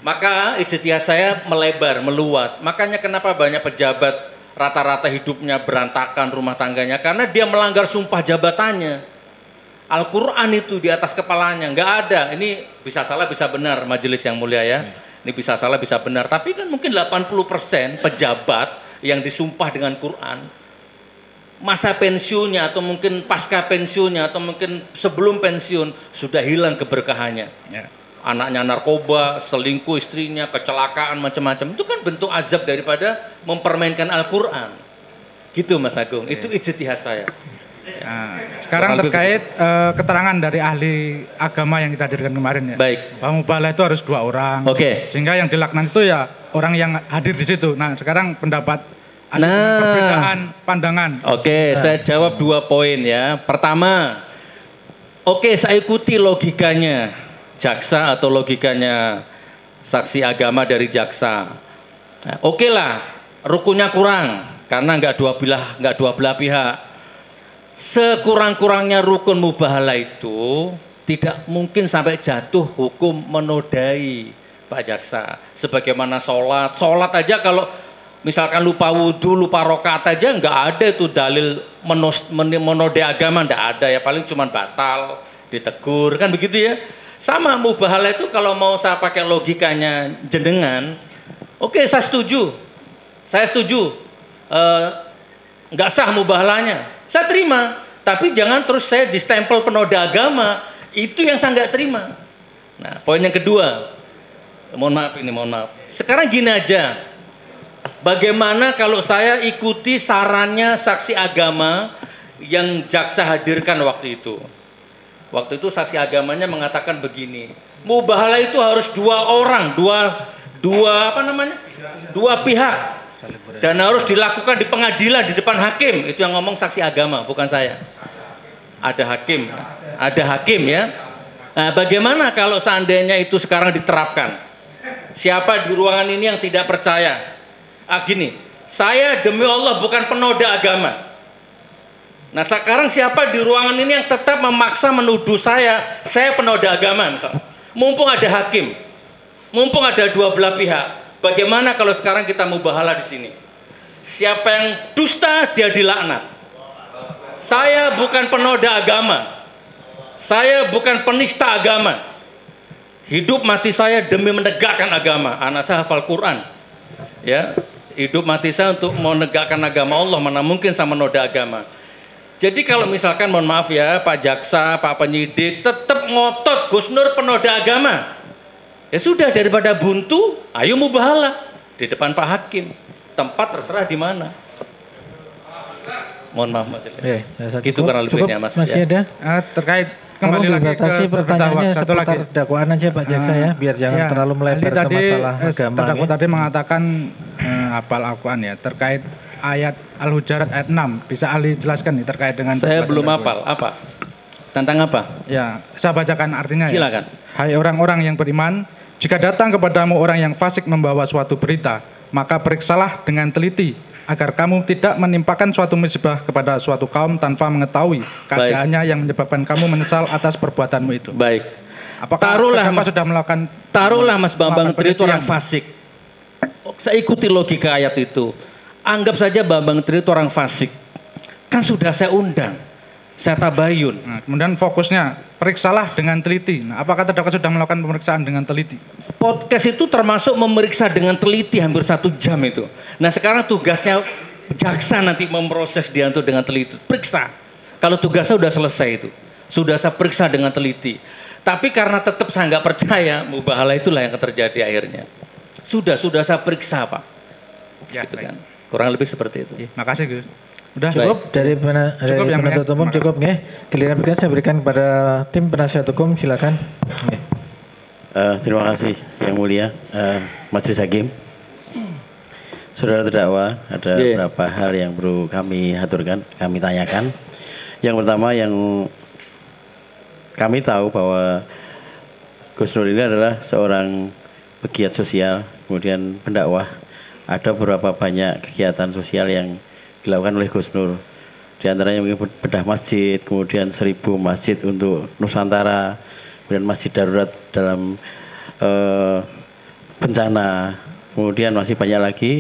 Maka ijtihad saya melebar, meluas. Makanya kenapa banyak pejabat rata-rata hidupnya berantakan rumah tangganya, karena dia melanggar sumpah jabatannya. Al-Quran itu di atas kepalanya, nggak ada. Ini bisa salah bisa benar majelis yang mulia ya. Ini bisa salah bisa benar. Tapi kan mungkin 80% pejabat yang disumpah dengan Quran, masa pensiunnya atau mungkin pasca pensiunnya atau mungkin sebelum pensiun sudah hilang keberkahannya. Anaknya narkoba, selingkuh istrinya, kecelakaan macam-macam. Itu kan bentuk azab daripada mempermainkan Al-Quran. Gitu Mas Agung, itu ijtihad saya. Nah, sekarang terkait keterangan dari ahli agama yang kita hadirkan kemarin ya. Baik. Bahwa mubalah itu harus 2 orang. Sehingga yang dilaknat itu ya orang yang hadir di situ. Nah, sekarang pendapat perbedaan pandangan. Saya jawab 2 poin ya. Pertama, saya ikuti logikanya jaksa atau logikanya saksi agama dari jaksa. Nah, lah, rukunnya kurang karena nggak dua belah pihak. Sekurang-kurangnya rukun mubahalah itu tidak mungkin sampai jatuh hukum menodai, Pak Jaksa. Sebagaimana sholat aja kalau misalkan lupa wudhu, lupa rokaat aja nggak ada itu dalil menodai agama, nggak ada ya, paling cuma batal, ditegur kan begitu ya. Sama mubahalah itu kalau mau saya pakai logikanya jenengan, saya setuju. Nggak sah mubahalahnya, saya terima. Tapi jangan terus saya distempel penoda agama, itu yang saya nggak terima. Nah, poin yang kedua, mohon maaf. Sekarang gini aja, bagaimana kalau saya ikuti sarannya saksi agama yang jaksa hadirkan waktu itu? Waktu itu saksi agamanya mengatakan begini, mubahalah itu harus 2 orang, dua pihak, dan harus dilakukan di pengadilan di depan hakim. Itu yang ngomong saksi agama, bukan saya. Ada hakim ya. Nah, bagaimana kalau seandainya itu sekarang diterapkan? Siapa di ruangan ini yang tidak percaya? Gini, saya demi Allah bukan penoda agama. Nah sekarang siapa di ruangan ini yang tetap memaksa menuduh saya penoda agama misalnya. Mumpung ada hakim, mumpung ada dua belah pihak, bagaimana kalau sekarang kita mubahalah di sini? Siapa yang dusta dia dilaknat. Saya bukan penoda agama, saya bukan penista agama. Hidup mati saya demi menegakkan agama. Anak saya hafal Quran, ya. Hidup mati saya untuk menegakkan agama Allah. Mana mungkin sama noda agama. Jadi kalau misalkan mohon maaf ya Pak Jaksa, Pak Penyidik tetap ngotot Gus Nur penoda agama, ya sudah daripada buntu, ayo mubahalah di depan Pak Hakim. Tempat terserah di mana. Mohon maaf Mas Ilyas. Gitu karena lebihnya Mas. Masih ada? Terkait Kembali lagi dibatasi ke pertanyaannya satu seputar lagi. dakwaan aja Pak Jaksa ya, biar jangan Ya, terlalu melebar ke masalah agama. Terdakwa Ya. tadi mengatakan hafal Al-Quran ya, terkait ayat Al-Hujarat ayat 6. Bisa ahli jelaskan nih terkait dengan Saya belum hafal. Apa? Tentang apa? Ya, saya bacakan artinya. Silakan. Ya. Hai orang-orang yang beriman, jika datang kepadamu orang yang fasik membawa suatu berita, maka periksalah dengan teliti agar kamu tidak menimpakan suatu musibah kepada suatu kaum tanpa mengetahui keadaannya yang menyebabkan kamu menyesal atas perbuatanmu itu. Baik. Apakah Mas sudah melakukan Mas Bambang Tri itu orang fasik. Saya ikuti logika ayat itu. Anggap saja Bambang Tri itu orang fasik. Kan sudah saya undang, saya tabayun. Nah, kemudian fokusnya periksalah dengan teliti. Nah, apakah terdakwa sudah melakukan pemeriksaan dengan teliti? Podcast itu termasuk memeriksa dengan teliti hampir 1 jam itu. Nah sekarang tugasnya jaksa nanti memproses dia untuk dengan teliti. Periksa. Kalau tugasnya sudah selesai itu, sudah saya periksa dengan teliti. Tapi karena tetap saya nggak percaya, mubahalah itulah yang terjadi akhirnya. Sudah saya periksa Pak. Ya, gitu kan. Kurang lebih seperti itu. Ya, makasih Gus. Udah Cukup dari penuntut umum cukup nggih. Giliran berikutnya saya berikan kepada tim penasihat hukum, silakan. Terima kasih Yang Mulia Majelis Hakim. Saudara terdakwa, ada beberapa hal yang perlu kami aturkan, kami tanyakan. Yang pertama yang kami tahu bahwa Gus Nur ini adalah seorang pegiat sosial, kemudian pendakwah. Ada beberapa banyak kegiatan sosial yang dilakukan oleh Gus Nur. Di antaranya mungkin bedah masjid, kemudian 1000 masjid untuk Nusantara, kemudian masjid darurat dalam bencana, kemudian masih banyak lagi,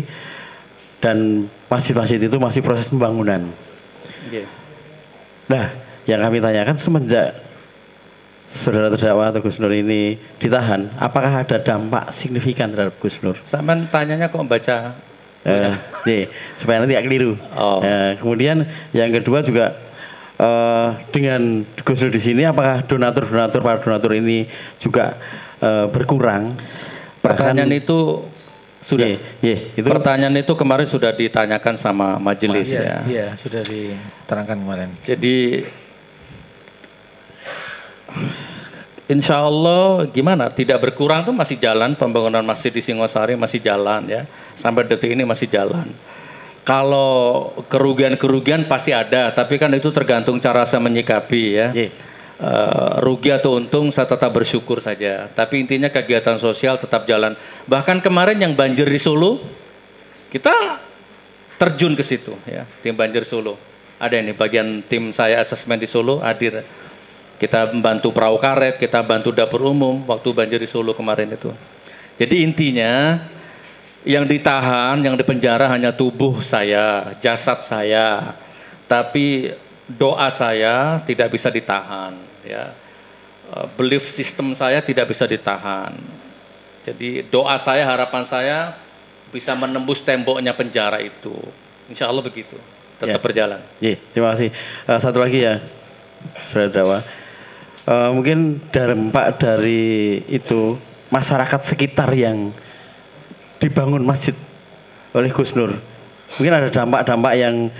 dan masjid-masjid itu masih proses pembangunan. Nah, yang kami tanyakan semenjak saudara terdakwa atau Gus Nur ini ditahan, apakah ada dampak signifikan terhadap Gus Nur? Saman tanyanya kok baca supaya nanti tidak keliru. Kemudian yang kedua juga dengan Gus Nur di sini, apakah para donatur ini juga berkurang? Pertanyaan itu sudah. Itu pertanyaan itu kemarin sudah ditanyakan sama majelis ya. Iya, sudah diterangkan kemarin. Jadi insya Allah gimana? Tidak berkurang tuh masih jalan, pembangunan masjid di Singosari masih jalan ya. Sampai detik ini masih jalan. Kalau kerugian-kerugian pasti ada, tapi kan itu tergantung cara saya menyikapi ya. Rugi atau untung saya tetap bersyukur saja. Tapi intinya kegiatan sosial tetap jalan. Bahkan kemarin yang banjir di Solo, kita terjun ke situ ya, tim banjir Solo. Ada ini bagian tim saya asesmen di Solo hadir. Kita membantu perahu karet, kita bantu dapur umum waktu banjir di Solo kemarin itu. Jadi intinya yang ditahan, yang dipenjara hanya tubuh saya, jasad saya. Tapi doa saya tidak bisa ditahan, ya. Belief system saya tidak bisa ditahan. Jadi doa saya, harapan saya bisa menembus temboknya penjara itu. Insya Allah begitu, tetap berjalan. Terima kasih. Satu lagi ya, saudara terdakwa. Mungkin dampak dari itu masyarakat sekitar yang dibangun masjid oleh Gus Nur, mungkin ada dampak-dampak yang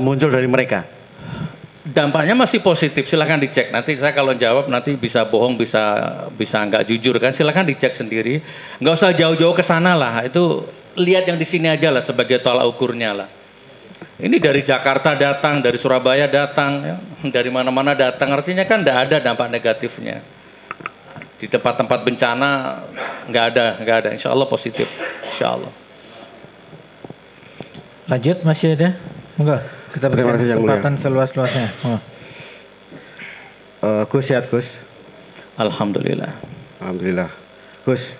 muncul dari mereka. Dampaknya masih positif, silahkan dicek. Nanti saya kalau jawab nanti bisa bohong, bisa nggak jujur kan. Silahkan dicek sendiri. Nggak usah jauh-jauh ke sana lah. Itu lihat yang di sini aja lah sebagai tolak ukurnya lah. Ini dari Jakarta datang, dari Surabaya datang, ya. Dari mana-mana datang. Artinya kan nggak ada dampak negatifnya. Di tempat-tempat bencana nggak ada. Insya Allah positif. Insya Allah. Lanjut, masih ada? Enggak. Kita berikan kesempatan seluas-luasnya. Gus, sehat Gus? Alhamdulillah. Alhamdulillah. Gus,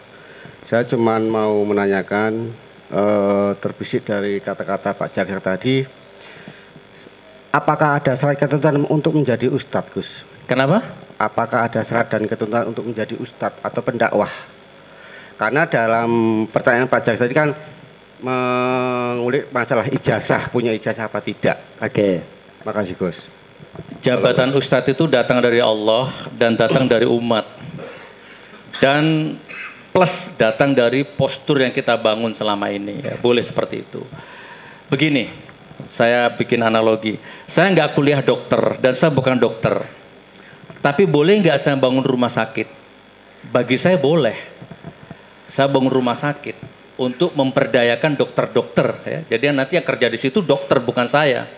saya cuman mau menanyakan, terbesit dari kata-kata Pak Jaksa tadi, apakah ada syarat ketentuan untuk menjadi ustadz, Gus? Kenapa? Apakah ada syarat dan ketentuan untuk menjadi ustadz atau pendakwah? Karena dalam pertanyaan Pak Jaksa tadi kan mengulik masalah ijazah, punya ijazah apa tidak. Oke. Makasih Gus. Jabatan ustadz itu datang dari Allah dan datang dari umat. Dan plus datang dari postur yang kita bangun selama ini. Ya, boleh seperti itu. Begini, saya bikin analogi. Saya nggak kuliah dokter dan saya bukan dokter. Tapi boleh nggak saya bangun rumah sakit? Bagi saya boleh. Saya bangun rumah sakit untuk memperdayakan dokter-dokter. Ya. Jadi nanti yang kerja di situ dokter, bukan saya.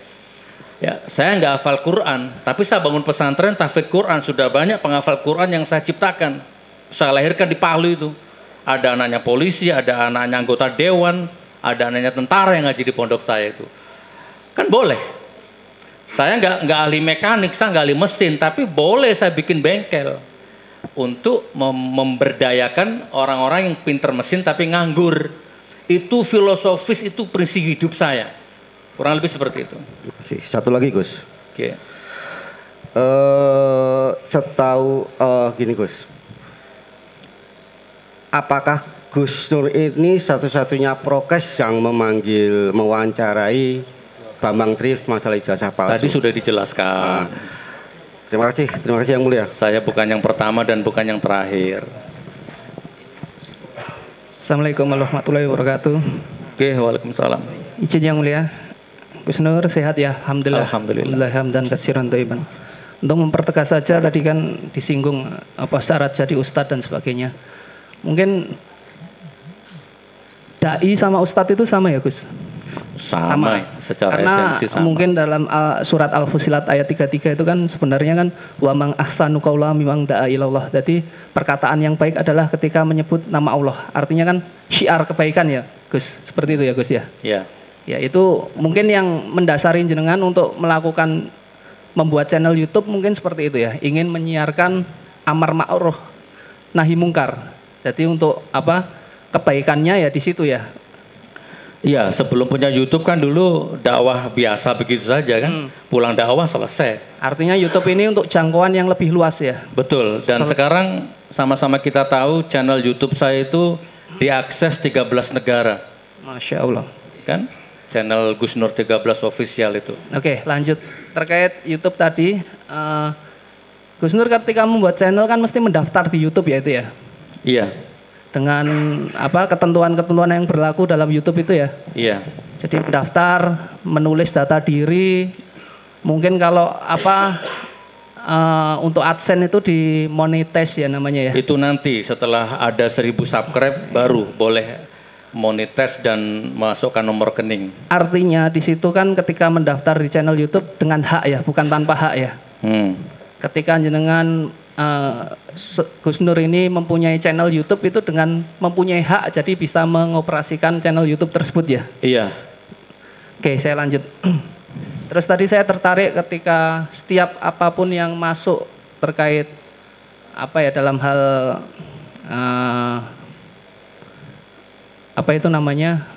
Ya, saya nggak hafal Quran, tapi saya bangun pesantren tahfidz Quran. Sudah banyak penghafal Quran yang saya ciptakan. Saya lahirkan di Palu itu. Ada anaknya polisi, ada anaknya anggota dewan, ada anaknya tentara yang ngaji di pondok saya itu. Kan boleh. Saya nggak ahli mekanik, saya nggak ahli mesin, tapi boleh saya bikin bengkel untuk memberdayakan orang-orang yang pinter mesin tapi nganggur. Itu filosofis, itu prinsip hidup saya. Kurang lebih seperti itu. Satu lagi Gus. Oke. Setahu gini Gus. Apakah Gus Nur ini satu-satunya prokes yang mewawancarai Bambang Tri masalah ijazah palsu? Tadi sudah dijelaskan. Terima kasih yang mulia. Saya bukan yang pertama dan bukan yang terakhir. Assalamualaikum warahmatullahi wabarakatuh. Oke, waalaikumsalam. Izin yang mulia, Gus Nur sehat ya? Alhamdulillah. Alhamdulillah. Hamdan katsiran thayyiban. Untuk mempertegas saja tadi kan disinggung apa syarat jadi ustadz dan sebagainya. Mungkin dai sama ustadz itu sama ya Gus? Sama. Secara karena esensi sama. mungkin dalam surat Al-Fusilat ayat 33 itu kan sebenarnya kan wa mang ahsanu qaula mimman da'a ilallah. Jadi perkataan yang baik adalah ketika menyebut nama Allah. Artinya kan syiar kebaikan ya Gus. Seperti itu ya Gus ya? Iya. Ya itu mungkin yang mendasari jenengan untuk melakukan membuat channel YouTube mungkin seperti itu ya. Ingin menyiarkan amar ma'ruf nahi mungkar. Jadi untuk apa? Kebaikannya ya di situ ya. Iya, sebelum punya YouTube kan dulu dakwah biasa begitu saja kan. Pulang dakwah selesai. Artinya YouTube ini untuk jangkauan yang lebih luas ya. Betul. Dan sekarang sama-sama kita tahu channel YouTube saya itu diakses 13 negara. Masya Allah. Kan? Channel Gus Nur 13 official itu. Oke, lanjut. Terkait YouTube tadi, Gus Nur ketika membuat channel kan mesti mendaftar di YouTube ya itu ya? Iya. Dengan apa ketentuan-ketentuan yang berlaku dalam YouTube itu ya? Iya. Jadi mendaftar, menulis data diri, mungkin kalau apa untuk AdSense itu dimonetize ya namanya ya? Itu nanti setelah ada 1000 subscribe baru boleh monetize dan masukkan nomor rekening. Artinya di situ kan ketika mendaftar di channel YouTube dengan hak ya, bukan tanpa hak ya? Ketika jenengan Gus Nur ini mempunyai channel YouTube itu dengan mempunyai hak jadi bisa mengoperasikan channel YouTube tersebut ya? Iya. Oke, saya lanjut. Terus tadi saya tertarik ketika setiap apapun yang masuk terkait apa ya dalam hal apa itu namanya?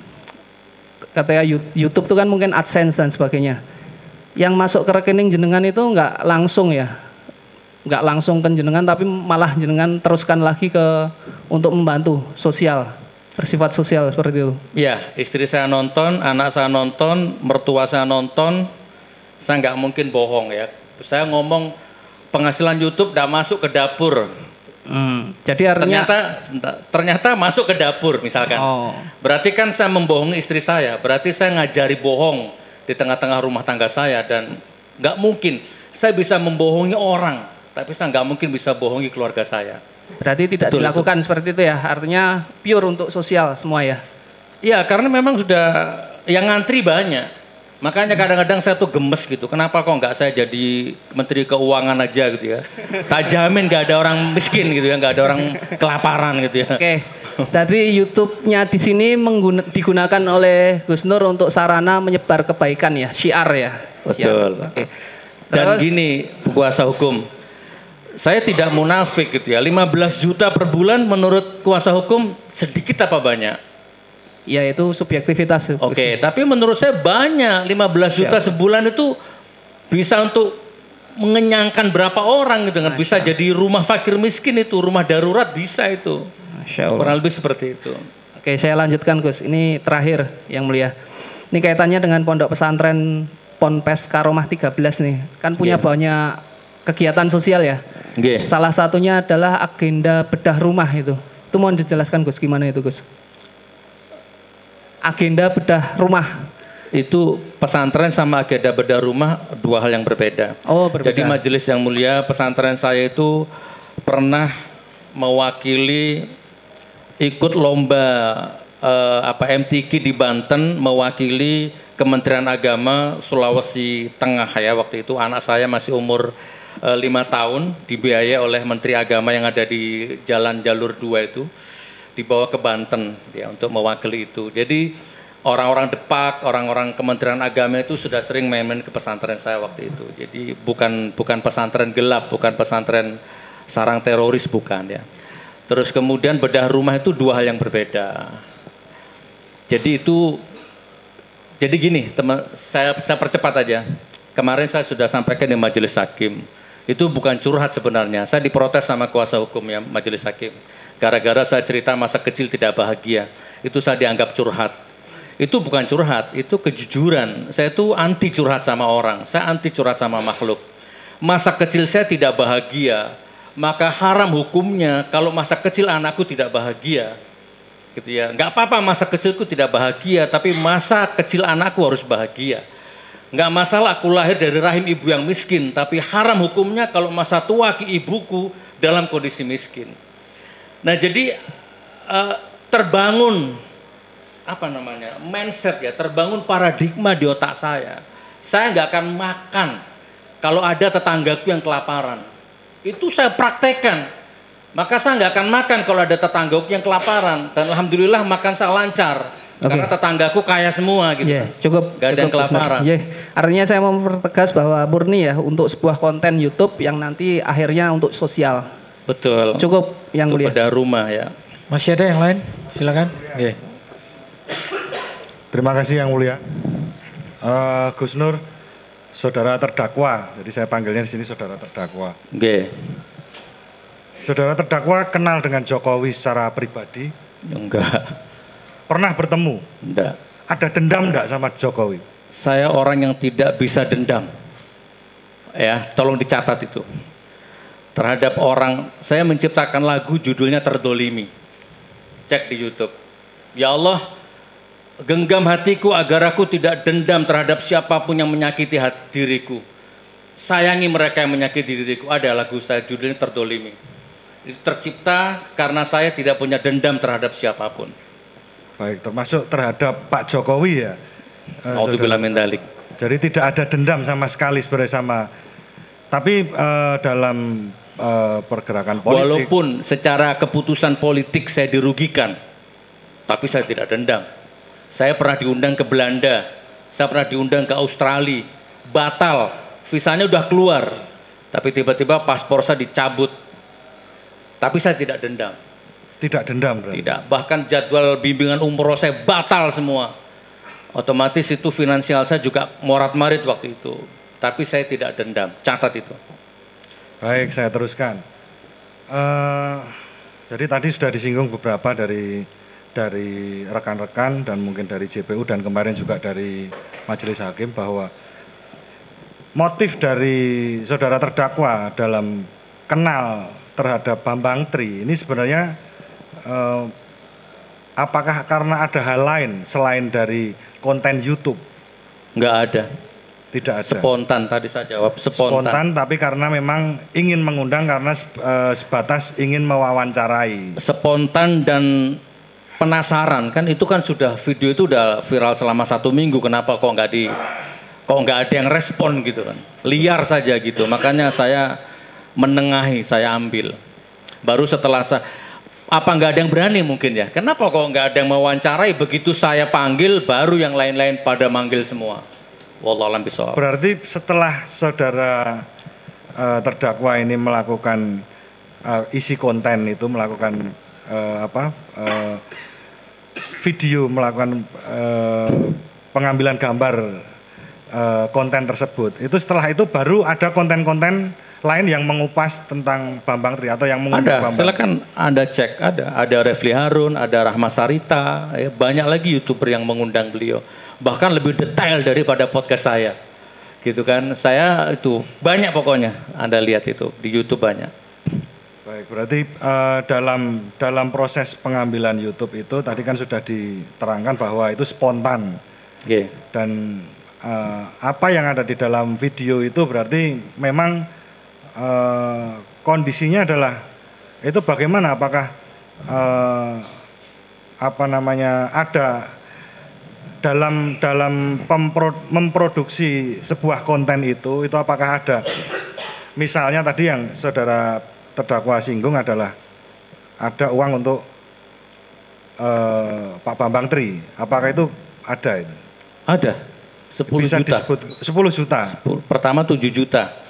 Katanya YouTube itu kan mungkin AdSense dan sebagainya. Yang masuk ke rekening jenengan itu nggak langsung ya? Nggak langsung ke jenengan tapi malah jenengan teruskan lagi ke untuk membantu sosial, bersifat sosial seperti itu. Iya, istri saya nonton, anak saya nonton, mertua saya nonton, saya nggak mungkin bohong ya. Saya ngomong penghasilan YouTube nggak masuk ke dapur. Jadi artinya ternyata masuk ke dapur misalkan. Berarti kan saya membohongi istri saya, berarti saya ngajari bohong di tengah-tengah rumah tangga saya dan nggak mungkin saya bisa membohongi orang. Tapi saya nggak mungkin bisa bohongi keluarga saya. Berarti tidak dilakukan seperti itu ya? Artinya pure untuk sosial semua ya? Iya, karena memang sudah yang ngantri banyak. Makanya kadang-kadang saya tuh gemes gitu. Kenapa kok nggak saya jadi Menteri Keuangan aja gitu ya? Tak jamin nggak ada orang miskin gitu ya, nggak ada orang kelaparan gitu ya. Oke. Jadi YouTube-nya di sini digunakan oleh Gus Nur untuk sarana menyebar kebaikan ya, syiar ya. Betul. Oke. Dan gini, kuasa hukum, saya tidak munafik gitu ya. 15 juta per bulan menurut kuasa hukum sedikit apa banyak? Ya itu subjektivitas. Oke, tapi menurut saya banyak. 15 juta sebulan itu bisa untuk mengenyangkan berapa orang gitu kan. Bisa jadi rumah fakir miskin itu, rumah darurat bisa itu. Kurang lebih seperti itu. Oke, saya lanjutkan Gus. Ini terakhir yang mulia. Ini kaitannya dengan pondok pesantren Ponpes Karomah 13 nih. Kan punya banyak kegiatan sosial ya. Salah satunya adalah agenda bedah rumah itu. Itu mohon dijelaskan Gus, gimana itu Gus? Agenda bedah rumah. Itu pesantren sama agenda bedah rumah dua hal yang berbeda. Oh, berbeda. Jadi majelis yang mulia, pesantren saya itu pernah mewakili ikut lomba MTQ di Banten, mewakili Kementerian Agama Sulawesi Tengah ya. Waktu itu anak saya masih umur 5 tahun, dibiayai oleh Menteri Agama yang ada di Jalan Jalur 2 itu, dibawa ke Banten ya untuk mewakili itu. Jadi orang-orang Depak, orang-orang Kementerian Agama itu sudah sering main-main ke pesantren saya waktu itu. Jadi bukan pesantren gelap, bukan pesantren sarang teroris, bukan ya. Terus kemudian bedah rumah itu dua hal yang berbeda. Jadi gini, teman, saya percepat aja. Kemarin saya sudah sampaikan di majelis hakim. Itu bukan curhat sebenarnya. Saya diprotes sama kuasa hukum ya majelis hakim. Gara-gara saya cerita masa kecil tidak bahagia. Itu saya dianggap curhat. Itu bukan curhat, itu kejujuran. Saya itu anti curhat sama orang. Saya anti curhat sama makhluk. Masa kecil saya tidak bahagia, maka haram hukumnya kalau masa kecil anakku tidak bahagia, gitu ya. Nggak apa-apa masa kecilku tidak bahagia, tapi masa kecil anakku harus bahagia. Nggak masalah aku lahir dari rahim ibu yang miskin, tapi haram hukumnya kalau masa tua ibuku dalam kondisi miskin. Nah jadi terbangun mindset ya, terbangun paradigma di otak saya. Saya nggak akan makan kalau ada tetanggaku yang kelaparan. Itu saya praktekkan. Maka saya nggak akan makan kalau ada tetanggaku yang kelaparan. Dan alhamdulillah makan saya lancar. Karena tetanggaku kaya semua gitu. Cukup. Gak ada yang kelaparan. Artinya saya mau mempertegas bahwa murni ya untuk sebuah konten YouTube yang nanti akhirnya untuk sosial. Betul. Cukup yang mulia. Bedah rumah ya. Masih ada yang lain? Silakan. Terima kasih yang mulia. Gus Nur, saudara terdakwa. Jadi saya panggilnya di sini saudara terdakwa. Saudara terdakwa kenal dengan Jokowi secara pribadi? Enggak. Pernah bertemu? Enggak. Ada dendam enggak sama Jokowi? Saya orang yang tidak bisa dendam. Ya, tolong dicatat itu. Terhadap orang, saya menciptakan lagu judulnya Terdolimi. Cek di YouTube. Ya Allah, genggam hatiku agar aku tidak dendam terhadap siapapun yang menyakiti diriku. Sayangi mereka yang menyakiti diriku. Ada lagu saya judulnya Terdolimi. Itu tercipta karena saya tidak punya dendam terhadap siapapun. Baik, termasuk terhadap Pak Jokowi ya? Auzubillah min dzalik. Jadi tidak ada dendam sama sekali sebenarnya sama. Tapi dalam pergerakan politik. Walaupun secara keputusan politik saya dirugikan, tapi saya tidak dendam. Saya pernah diundang ke Belanda, saya pernah diundang ke Australia, batal, visanya udah keluar, tapi tiba-tiba paspor saya dicabut. Tapi saya tidak dendam. Tidak dendam berarti? Tidak, bahkan jadwal bimbingan umroh saya batal semua. Otomatis itu finansial saya juga morat-marit waktu itu. Tapi saya tidak dendam, catat itu. Baik, saya teruskan. Jadi tadi sudah disinggung beberapa dari rekan-rekan dan mungkin dari JPU dan kemarin juga dari Majelis Hakim bahwa motif dari saudara terdakwa dalam kenal terhadap Bambang Tri ini sebenarnya apakah karena ada hal lain selain dari konten YouTube? Enggak ada. Tidak ada. Spontan tadi saya jawab, spontan tapi karena memang ingin mengundang karena sebatas ingin mewawancarai. Spontan dan penasaran kan, itu kan sudah video itu udah viral selama 1 minggu, kenapa kok nggak ada yang respon gitu kan, liar saja gitu. Makanya saya menengahi, saya ambil. Baru setelah Apa nggak ada yang berani mungkin ya? Kenapa kok nggak ada yang mewawancarai? Begitu saya panggil, baru yang lain-lain pada manggil semua. Wallahu a'lam bishawab. Berarti setelah saudara terdakwa ini melakukan isi konten itu, melakukan video, melakukan pengambilan gambar konten tersebut, itu setelah itu baru ada konten-konten lain yang mengupas tentang Bambang Tri atau yang mengundang Ada, Bambang? silakan Anda cek, ada Refli Harun, ada Rahma Sarita, ya, banyak lagi YouTuber yang mengundang beliau. Bahkan lebih detail daripada podcast saya. Gitu kan. Saya itu banyak pokoknya. Anda lihat itu di YouTube banyak. Baik, berarti dalam proses pengambilan YouTube itu tadi kan sudah diterangkan bahwa itu spontan. Yeah. Dan apa yang ada di dalam video itu berarti memang kondisinya adalah itu bagaimana, apakah ada dalam memproduksi sebuah konten itu apakah ada, misalnya tadi yang saudara terdakwa singgung adalah ada uang untuk Pak Bambang Tri, apakah itu ada itu? Ada 10 Bisa juta. disebut 10 juta. Pertama 7 juta.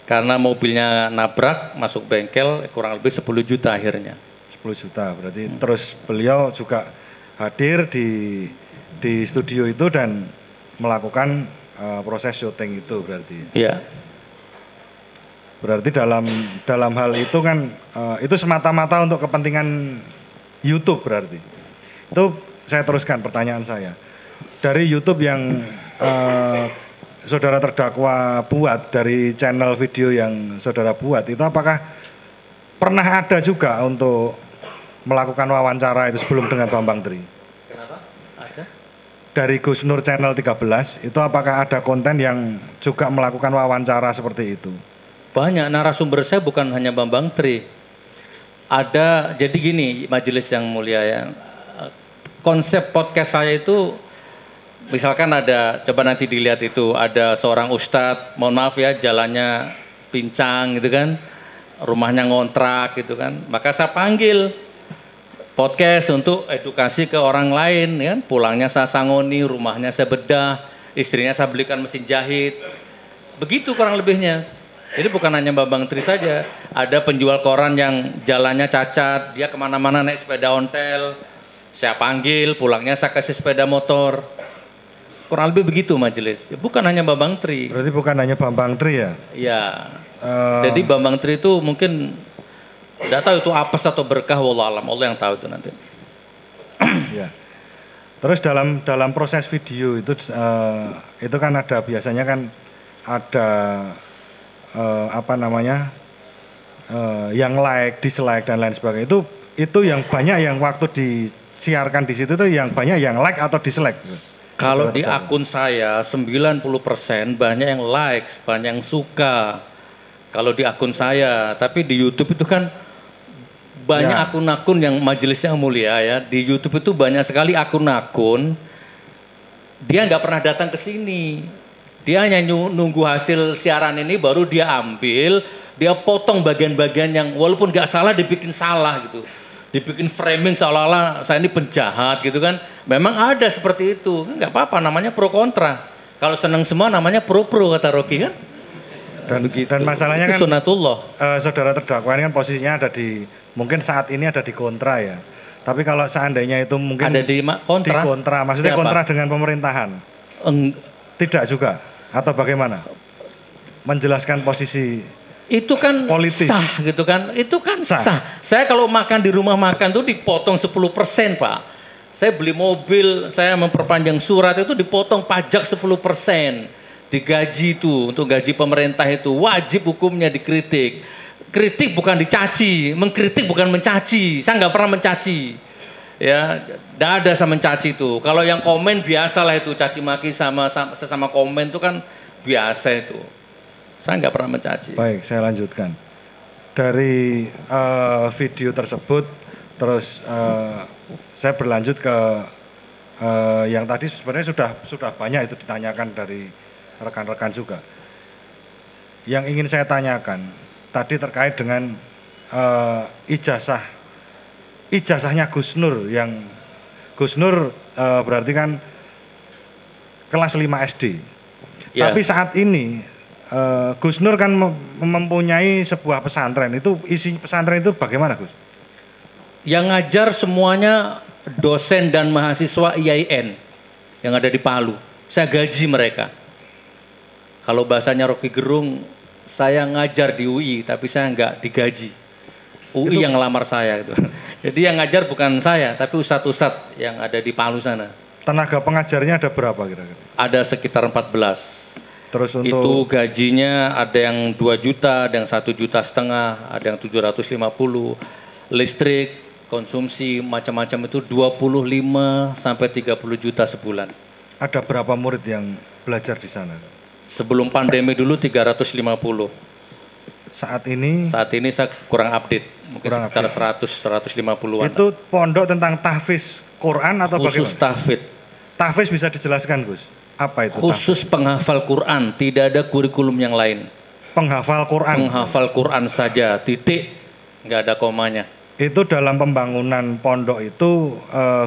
Karena mobilnya nabrak, masuk bengkel, kurang lebih 10 juta akhirnya. 10 juta, berarti terus beliau juga hadir di studio itu dan melakukan proses syuting itu berarti. Iya. Berarti dalam hal itu kan itu semata-mata untuk kepentingan YouTube berarti. Itu saya teruskan pertanyaan saya. Dari YouTube yang saudara terdakwa buat, dari channel video yang saudara buat, itu apakah pernah ada juga untuk melakukan wawancara itu sebelum dengan Bambang Tri? Kenapa? Ada? Dari Gus Nur channel 13, itu apakah ada konten yang juga melakukan wawancara seperti itu? Banyak, narasumber saya bukan hanya Bambang Tri. Ada, jadi gini majelis yang mulia ya, konsep podcast saya itu misalkan ada, coba nanti dilihat itu, ada seorang ustadz, mohon maaf ya, jalannya pincang gitu kan, rumahnya ngontrak gitu kan, maka saya panggil podcast untuk edukasi ke orang lain, kan, pulangnya saya sangoni, rumahnya saya bedah, istrinya saya belikan mesin jahit, begitu kurang lebihnya. Jadi bukan hanya Bambang Tri saja, ada penjual koran yang jalannya cacat, dia kemana-mana naik sepeda ontel, saya panggil, pulangnya saya kasih sepeda motor. Kurang lebih begitu majelis. Bukan hanya Bambang Tri. Berarti bukan hanya Bambang Tri ya? Iya. Jadi Bambang Tri itu mungkin tidak tahu itu apes atau berkah, wallahu alam. Allah yang tahu itu nanti. Ya. Terus dalam proses video itu kan ada, biasanya kan ada yang like, dislike dan lain sebagainya. Itu yang banyak yang waktu disiarkan di situ tuh yang banyak yang like atau dislike. Kalau di akun saya 90% banyak yang likes, banyak yang suka. Kalau di akun saya, tapi di YouTube itu kan banyak akun-akun yang majelisnya mulia ya. Di YouTube itu banyak sekali akun-akun dia nggak pernah datang ke sini. Dia hanya nunggu hasil siaran ini baru dia ambil, dia potong bagian-bagian yang walaupun nggak salah dibikin salah gitu. Dibikin framing seolah-olah saya ini penjahat gitu kan. Memang ada seperti itu, nggak apa-apa, namanya pro kontra. Kalau senang semua namanya pro-pro kata Rocky kan. Dan masalahnya itu kan sunatullah. Saudara terdakwa ini kan posisinya ada di, mungkin saat ini ada di kontra ya. Tapi kalau seandainya itu mungkin ada di kontra, maksudnya siapa? kontra dengan pemerintahan. Tidak juga atau bagaimana? Menjelaskan posisi itu kan politis. Sah gitu kan, itu kan sah. Saya kalau makan di rumah makan tuh dipotong 10% Pak. Saya beli mobil, saya memperpanjang surat itu dipotong pajak 10%. Digaji itu, untuk gaji pemerintah itu wajib hukumnya dikritik. Kritik bukan dicaci, mengkritik bukan mencaci. Saya nggak pernah mencaci. Ya, tidak ada saya mencaci itu. Kalau yang komen biasalah itu, caci maki sama sesama komen itu kan biasa itu. Saya nggak pernah mencaci. Baik, saya lanjutkan. Dari video tersebut, terus saya berlanjut ke yang tadi sebenarnya sudah banyak itu ditanyakan dari rekan-rekan juga. Yang ingin saya tanyakan tadi terkait dengan ijazah ijazahnya Gus Nur yang Gus Nur berarti kan kelas 5 SD. Ya. Tapi saat ini Gus Nur kan mempunyai sebuah pesantren. Itu isi pesantren itu bagaimana, Gus? Yang ngajar semuanya dosen dan mahasiswa IAIN yang ada di Palu. Saya gaji mereka. Kalau bahasanya Rocky Gerung, saya ngajar di UI tapi saya nggak digaji. UI yang ngelamar saya gitu. Jadi yang ngajar bukan saya, tapi ustadz-ustadz yang ada di Palu sana. Tenaga pengajarnya ada berapa kira-kira? Ada sekitar 14. Terus untuk itu gajinya ada yang 2 juta, ada yang 1,5 juta, ada yang 750. Listrik, konsumsi macam-macam itu 25 sampai 30 juta sebulan. Ada berapa murid yang belajar di sana? Sebelum pandemi dulu 350. Saat ini saya kurang update, mungkin sekitar 100-150-an. Itu pondok tentang tahfiz Quran atau khusus bagaimana? tahfiz. Tahfiz bisa dijelaskan, Gus? Apa itu? Khusus tahfiz? Penghafal Quran, tidak ada kurikulum yang lain. Penghafal Quran? Penghafal Quran saja, titik, nggak ada komanya. Itu dalam pembangunan pondok itu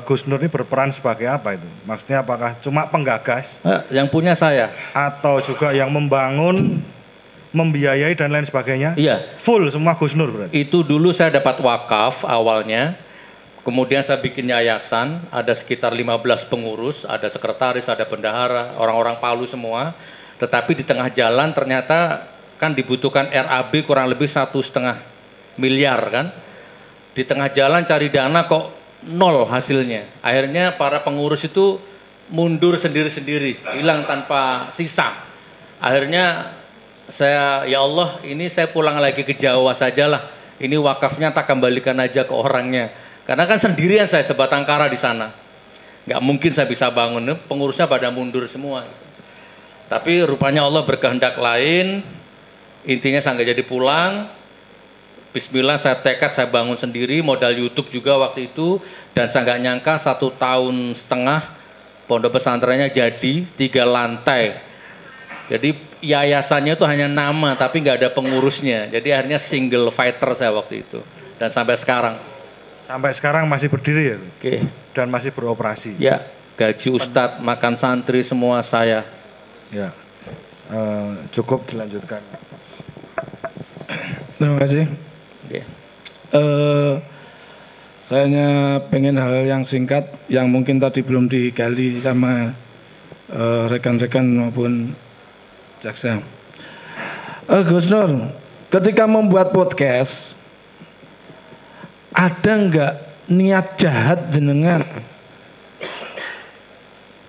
Gus Nur ini berperan sebagai apa itu? Maksudnya apakah cuma penggagas? Yang punya saya. Atau juga yang membangun, membiayai dan lain sebagainya? Iya. Full semua Gus Nur berarti? Itu dulu saya dapat wakaf awalnya. Kemudian saya bikin yayasan, ada sekitar 15 pengurus, ada sekretaris, ada bendahara, orang-orang Palu semua. Tetapi di tengah jalan ternyata kan dibutuhkan RAB kurang lebih 1,5 miliar kan. Di tengah jalan cari dana kok nol hasilnya. Akhirnya para pengurus itu mundur sendiri-sendiri, hilang tanpa sisa. Akhirnya saya, ya Allah, ini saya pulang lagi ke Jawa sajalah. Ini wakafnya tak kembalikan aja ke orangnya. Karena kan sendirian saya sebatang kara di sana. Nggak mungkin saya bisa bangun, pengurusnya pada mundur semua. Tapi rupanya Allah berkehendak lain. Intinya saya nggak jadi pulang. Bismillah saya tekad, saya bangun sendiri, modal YouTube juga waktu itu, dan saya nggak nyangka 1,5 tahun pondok pesantrennya jadi 3 lantai. Jadi yayasannya itu hanya nama, tapi nggak ada pengurusnya. Jadi akhirnya single fighter saya waktu itu, dan sampai sekarang. Sampai sekarang masih berdiri ya? Oke. Dan masih beroperasi? Ya, gaji ustadz, makan santri semua saya. Ya, cukup dilanjutkan. Terima kasih. Okay. Saya hanya pengen hal yang singkat yang mungkin tadi belum digali sama rekan-rekan maupun jaksa. Gus Nur, ketika membuat podcast, ada nggak niat jahat jenengan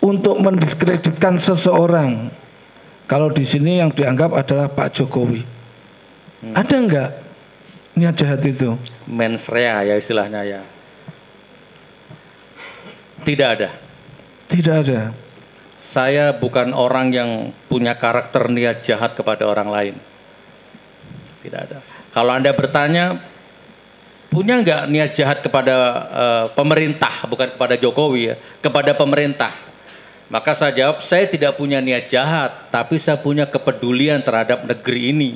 untuk mendiskreditkan seseorang? Kalau di sini yang dianggap adalah Pak Jokowi, ada nggak niat jahat itu? Mens rea ya istilahnya ya. Tidak ada. Tidak ada. Saya bukan orang yang punya karakter niat jahat kepada orang lain. Tidak ada. Kalau Anda bertanya, punya nggak niat jahat kepada pemerintah, bukan kepada Jokowi ya, kepada pemerintah. Maka saya jawab, saya tidak punya niat jahat, tapi saya punya kepedulian terhadap negeri ini.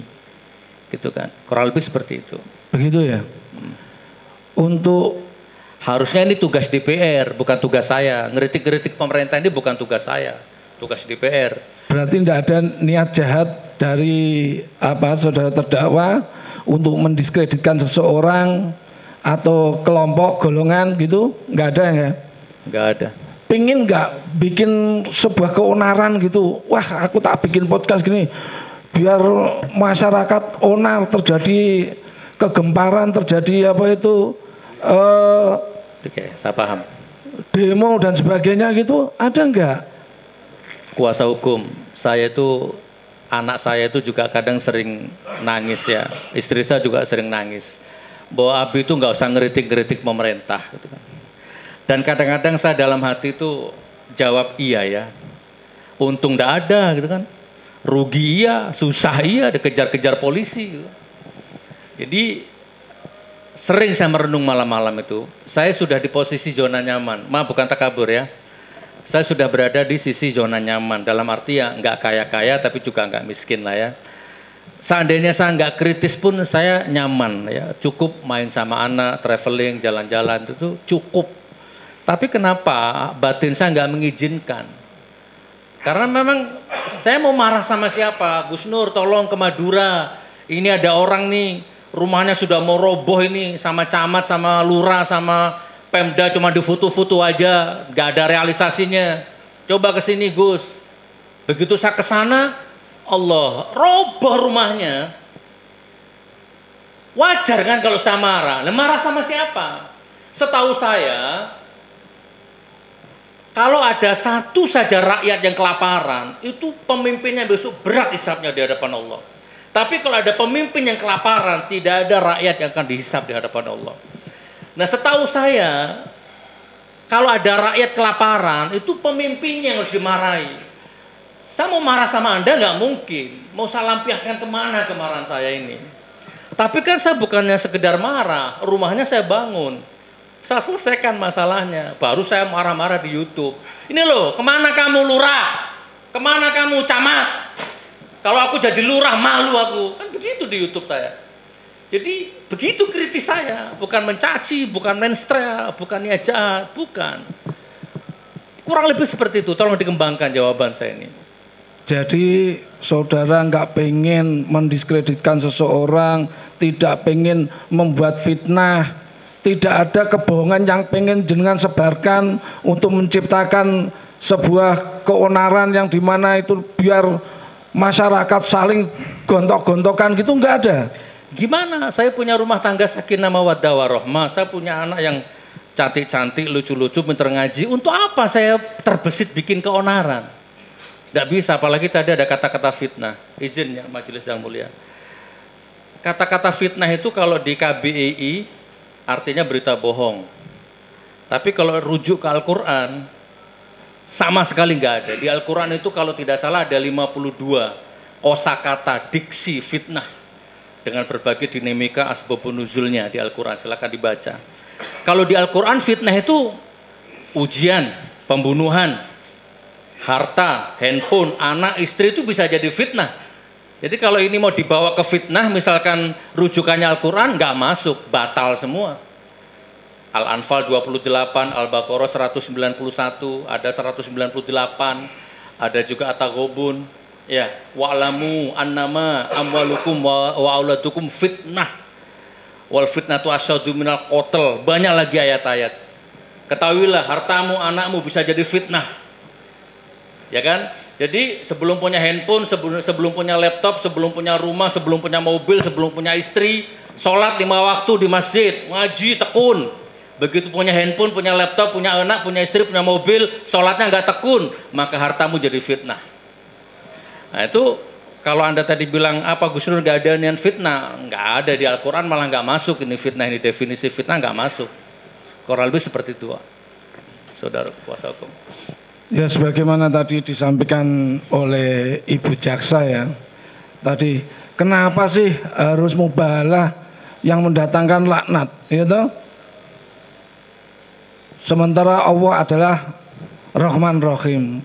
Gitu kan, kurang lebih seperti itu. Begitu ya. Untuk harusnya ini tugas DPR, bukan tugas saya. Ngeritik-ngeritik pemerintah ini bukan tugas saya, tugas DPR. Berarti tidak ada niat jahat dari saudara terdakwa untuk mendiskreditkan seseorang atau kelompok golongan gitu, nggak ada ya? Nggak ada. Pingin nggak bikin sebuah keonaran gitu? Wah, aku tak bikin podcast gini biar masyarakat onar, terjadi kegemparan, terjadi Oke, saya paham. Demo dan sebagainya gitu, ada nggak? Kuasa hukum saya itu, anak saya itu juga kadang sering nangis ya, istri saya juga sering nangis bahwa Abi itu nggak usah ngeritik-ngeritik pemerintah gitu kan. Dan kadang-kadang saya dalam hati itu jawab iya ya, untung nggak ada gitu kan, rugi iya, susah iya, dikejar-kejar polisi gitu. Jadi sering saya merenung malam-malam itu. Saya sudah di posisi zona nyaman. Bukan takabur ya. Saya sudah berada di sisi zona nyaman. Dalam arti ya nggak kaya-kaya tapi juga nggak miskin lah ya. seandainya saya nggak kritis pun saya nyaman ya, cukup main sama anak, traveling, jalan-jalan itu cukup. Tapi kenapa batin saya nggak mengizinkan? Karena memang saya mau marah sama siapa? Gus Nur tolong ke Madura, ini ada orang nih rumahnya sudah mau roboh ini, sama camat, sama lurah, sama Pemda cuma di foto-foto aja, nggak ada realisasinya. Coba ke sini Gus. Begitu saya ke sana, Allah, roboh rumahnya. Wajar kan kalau saya marah? Nah, marah sama siapa? Setahu saya, kalau ada satu saja rakyat yang kelaparan, itu pemimpinnya besok berat hisapnya di hadapan Allah. Tapi kalau ada pemimpin yang kelaparan, tidak ada rakyat yang akan dihisap di hadapan Allah. Nah, setahu saya, kalau ada rakyat kelaparan, itu pemimpinnya yang harus dimarahi. Saya mau marah sama Anda nggak mungkin. Mau saya lampiaskan kemana kemarahan saya ini? Tapi kan saya bukannya sekedar marah, rumahnya saya bangun. Saya selesaikan masalahnya. Baru saya marah-marah di YouTube. Ini loh, kemana kamu lurah? Kemana kamu camat? Kalau aku jadi lurah, malu aku. Kan begitu di YouTube saya. Jadi begitu kritis saya, bukan mencaci, bukan menstrel, bukan niat jahat, bukan. Kurang lebih seperti itu, tolong dikembangkan jawaban saya ini. Jadi saudara nggak pengen mendiskreditkan seseorang, tidak pengen membuat fitnah, tidak ada kebohongan yang pengen jenengan sebarkan untuk menciptakan sebuah keonaran yang dimana itu biar masyarakat saling gontok-gontokan gitu, nggak ada. Gimana? Saya punya rumah tangga sakinah mawaddah warahmah. Saya punya anak yang cantik-cantik, lucu-lucu, pintar ngaji. Untuk apa saya terbesit bikin keonaran? Tidak bisa, apalagi tadi ada kata-kata fitnah. Izin ya majelis yang mulia. Kata-kata fitnah itu kalau di KBII artinya berita bohong. Tapi kalau rujuk ke Al-Quran, sama sekali nggak ada. Di Al-Quran itu kalau tidak salah ada 52 kosakata diksi fitnah. Dengan berbagai dinamika asbabun nuzulnya di Al-Quran, silakan dibaca. Kalau di Al-Quran fitnah itu ujian, pembunuhan, harta, handphone, anak, istri itu bisa jadi fitnah. Jadi kalau ini mau dibawa ke fitnah, misalkan rujukannya Al-Quran, nggak masuk, batal semua. Al-Anfal 28, Al-Baqarah 191, ada 198, ada juga At-Taghabun. Ya, wa'lamu annama amwalukum wa auladukum fitnah wal fitnatu asyaddu minal qatl. Banyak lagi ayat-ayat. Ketahuilah hartamu, anakmu bisa jadi fitnah. Ya kan? Jadi sebelum punya handphone, sebelum punya laptop, sebelum punya rumah, sebelum punya mobil, sebelum punya istri, sholat 5 waktu di masjid, ngaji tekun. Begitu punya handphone, punya laptop, punya anak, punya istri, punya mobil, sholatnya nggak tekun, maka hartamu jadi fitnah. Nah itu kalau Anda tadi bilang apa Gus Nur nggak ada niat fitnah, nggak ada di Al-Quran, malah nggak masuk ini fitnah, ini definisi fitnah nggak masuk. Kurang lebih seperti itu, saudara kuasa hukum. Ya sebagaimana tadi disampaikan oleh Ibu Jaksa ya, tadi kenapa sih harus mubahalah yang mendatangkan laknat, gitu? Sementara Allah adalah Rahman Rahim.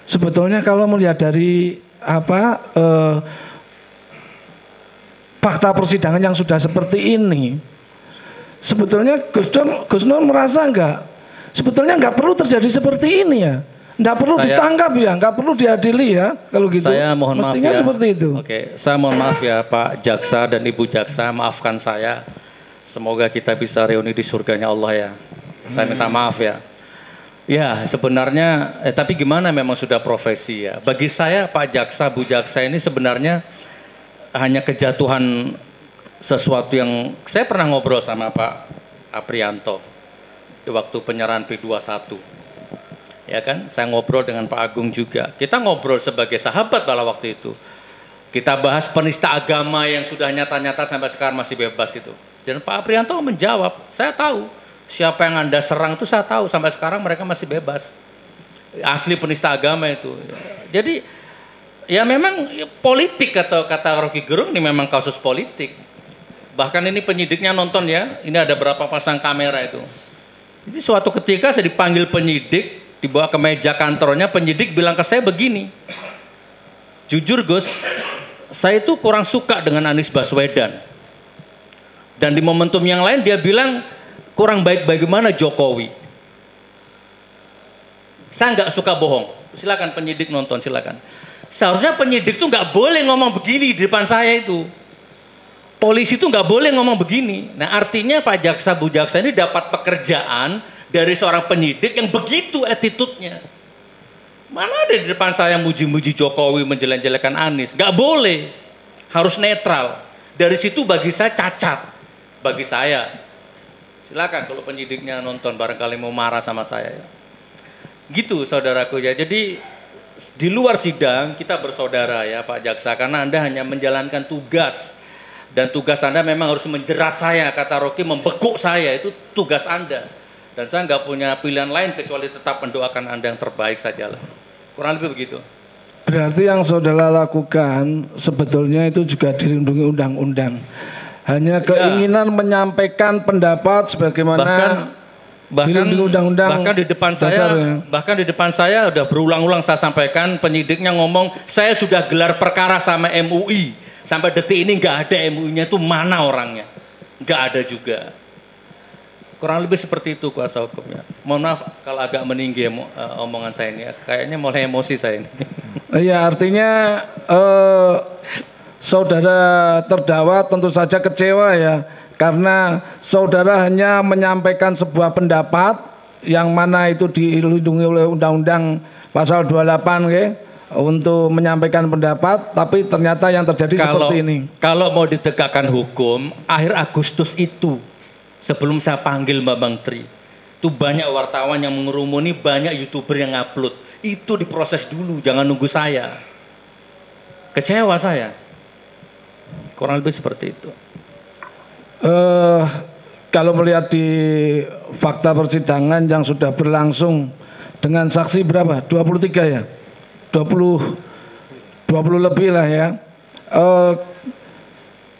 Sebetulnya kalau melihat dari fakta persidangan yang sudah seperti ini, sebetulnya Gus Nur merasa sebetulnya nggak perlu terjadi seperti ini ya, nggak perlu ditangkap ya, nggak perlu diadili ya, kalau gitu. Saya mohon mestinya maaf ya. Seperti itu. Oke, saya mohon maaf ya Pak Jaksa dan Ibu Jaksa, maafkan saya. Semoga kita bisa reuni di surganya Allah ya. Saya minta maaf ya. Ya sebenarnya, tapi gimana memang sudah profesi ya. Bagi saya Pak Jaksa, Bu Jaksa ini sebenarnya hanya kejatuhan sesuatu yang saya pernah ngobrol sama Pak Aprianto di waktu penyerahan P21. Ya kan, saya ngobrol dengan Pak Agung juga. Kita ngobrol sebagai sahabat pada waktu itu. Kita bahas penista agama yang sudah nyata-nyata sampai sekarang masih bebas itu. Dan Pak Aprianto menjawab, saya tahu. Siapa yang Anda serang itu saya tahu, sampai sekarang mereka masih bebas. Asli penista agama itu. Jadi ya memang politik atau kata Rocky Gerung ini memang kasus politik. Bahkan ini penyidiknya nonton ya, ini ada berapa pasang kamera itu. Jadi suatu ketika saya dipanggil penyidik, dibawa ke meja kantornya, penyidik bilang ke saya begini. Jujur Gus, saya itu kurang suka dengan Anies Baswedan. Dan di momentum yang lain dia bilang kurang baik bagaimana Jokowi. Saya nggak suka bohong. Silakan penyidik nonton, silakan. Seharusnya penyidik tuh nggak boleh ngomong begini di depan saya itu. Polisi tuh nggak boleh ngomong begini. Nah artinya Pak Jaksa Bu Jaksa ini dapat pekerjaan dari seorang penyidik yang begitu attitude-nya. Mana ada di depan saya muji-muji Jokowi, menjelek-jelekan Anies. Nggak boleh. Harus netral. Dari situ bagi saya cacat. Bagi saya. Silakan kalau penyidiknya nonton, barangkali mau marah sama saya. Gitu saudaraku ya. Jadi di luar sidang kita bersaudara ya Pak Jaksa. Karena Anda hanya menjalankan tugas. Dan tugas Anda memang harus menjerat saya, kata Rocky, membekuk saya, itu tugas Anda. Dan saya nggak punya pilihan lain kecuali tetap mendoakan Anda yang terbaik sajalah. Kurang lebih begitu. Berarti yang saudara lakukan sebetulnya itu juga dilindungi undang-undang. Hanya keinginan menyampaikan pendapat sebagaimana dilindungi undang-undang. Bahkan di depan saya udah berulang-ulang saya sampaikan, penyidiknya ngomong, saya sudah gelar perkara sama MUI. Sampai detik ini nggak ada MUI-nya itu mana orangnya, nggak ada juga. Kurang lebih seperti itu kuasa hukumnya. Mohon maaf kalau agak meninggi omongan saya ini, kayaknya mulai emosi saya ini. Iya, artinya saudara terdakwa tentu saja kecewa ya, karena saudara hanya menyampaikan sebuah pendapat yang mana itu dilindungi oleh Undang-Undang Pasal 28 ya. Untuk menyampaikan pendapat, tapi ternyata yang terjadi seperti ini. Kalau mau ditegakkan hukum, akhir Agustus itu, sebelum saya panggil Mbak Bang Tri, itu banyak wartawan yang mengerumuni, banyak YouTuber yang ngupload. Itu diproses dulu, jangan nunggu saya. Kecewa saya. Kurang lebih seperti itu. Kalau melihat di fakta persidangan yang sudah berlangsung dengan saksi berapa? 23 ya? 20 lebih lah ya.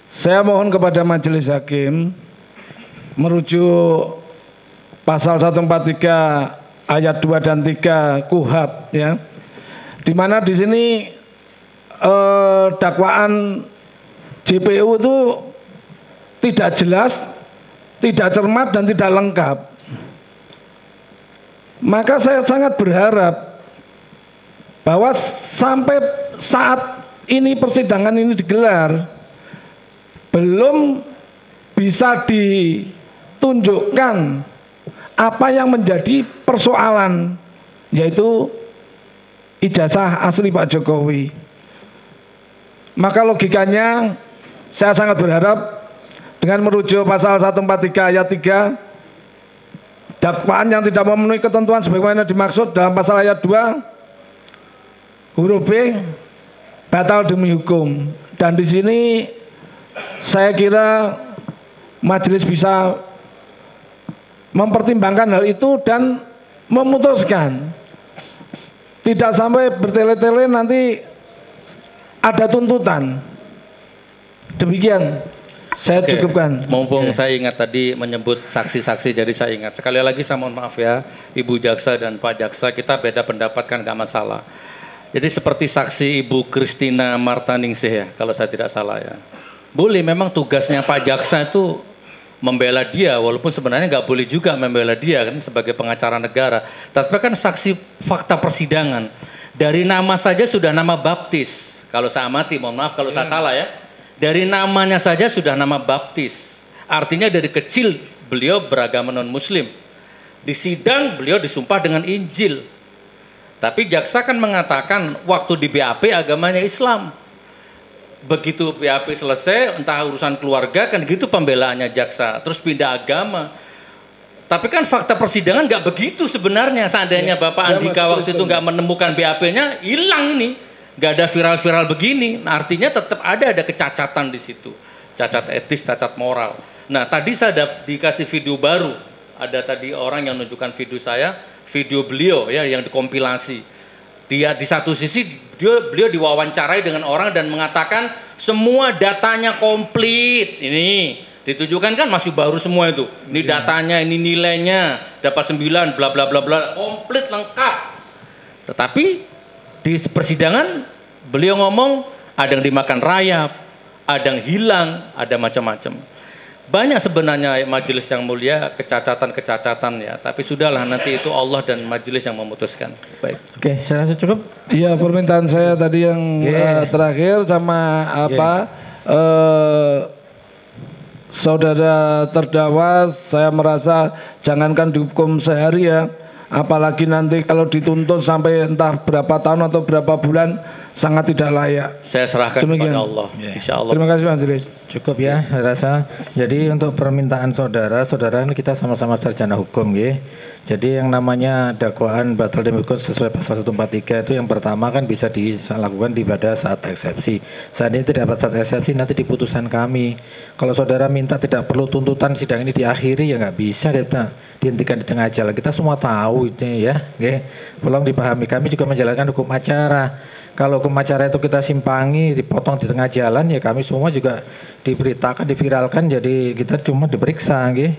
Saya mohon kepada majelis hakim merujuk pasal 143 ayat 2 dan 3 KUHP ya. Di mana di sini dakwaan JPU itu tidak jelas, tidak cermat dan tidak lengkap. Maka saya sangat berharap bahwa sampai saat ini persidangan ini digelar belum bisa ditunjukkan apa yang menjadi persoalan, yaitu ijazah asli Pak Jokowi. Maka logikanya saya sangat berharap dengan merujuk pasal 143 ayat 3, dakwaan yang tidak memenuhi ketentuan sebagaimana dimaksud dalam pasal ayat 2 huruf B batal demi hukum. Dan di sini saya kira majelis bisa mempertimbangkan hal itu dan memutuskan. Tidak sampai bertele-tele nanti ada tuntutan. Demikian saya cukupkan. Mumpung saya ingat tadi menyebut saksi-saksi, jadi saya ingat. Sekali lagi saya mohon maaf ya, Ibu Jaksa dan Pak Jaksa, kita beda pendapat kan nggak masalah. Jadi seperti saksi Ibu Kristina Martaningsih ya, kalau saya tidak salah ya. Boleh, memang tugasnya Pak Jaksa itu membela dia, walaupun sebenarnya nggak boleh juga membela dia kan sebagai pengacara negara. Tapi kan saksi fakta persidangan. Dari nama saja sudah nama baptis. Kalau saya amati, mohon maaf kalau saya salah ya. Dari namanya saja sudah nama baptis. Artinya dari kecil beliau beragama non-muslim. Di sidang beliau disumpah dengan Injil. Tapi jaksa kan mengatakan waktu di BAP agamanya Islam. Begitu BAP selesai, entah urusan keluarga kan gitu pembelaannya jaksa. Terus pindah agama. Tapi kan fakta persidangan nggak begitu sebenarnya. Seandainya Bapak Andika waktu itu nggak menemukan BAP-nya, hilang ini. Nggak ada viral-viral begini. Nah, artinya tetap ada kecacatan di situ. Cacat etis, cacat moral. Nah tadi saya dikasih video baru. Ada tadi orang yang menunjukkan video saya. Video beliau ya yang dikompilasi. Dia di satu sisi beliau diwawancarai dengan orang dan mengatakan semua datanya komplit. Ini ditujukan kan masih baru semua itu. Ini datanya, ini nilainya, dapat 9 bla bla bla bla, komplit lengkap. Tetapi di persidangan beliau ngomong ada yang dimakan rayap, ada yang hilang, ada macam-macam. Banyak sebenarnya majelis yang mulia kecacatan-kecacatan ya, tapi sudahlah nanti itu Allah dan majelis yang memutuskan. Baik. Oke, saya rasa cukup. Iya, permintaan saya tadi yang terakhir sama saudara terdakwa, saya merasa jangankan dihukum sehari ya, apalagi nanti kalau dituntut sampai entah berapa tahun atau berapa bulan, sangat tidak layak. Saya serahkan kepada Allah. Insya Allah. Terima kasih Majelis. Cukup ya, saya rasa. Jadi untuk permintaan saudara ini kita sama-sama sarjana hukum ya. Jadi yang namanya dakwaan batal demi hukum sesuai pasal 143 itu yang pertama kan bisa dilakukan pada saat eksepsi. Saat ini tidak pada saat eksepsi, nanti di putusan kami. Kalau saudara minta tidak perlu tuntutan sidang ini diakhiri, ya nggak bisa dihentikan di tengah jalan. Kita semua tahu itu ya. Oke. Tolong dipahami, kami juga menjalankan hukum acara. Kalau hukum acara itu kita simpangi, dipotong di tengah jalan, ya kami semua juga diberitakan, diviralkan, jadi kita cuma diperiksa, gitu.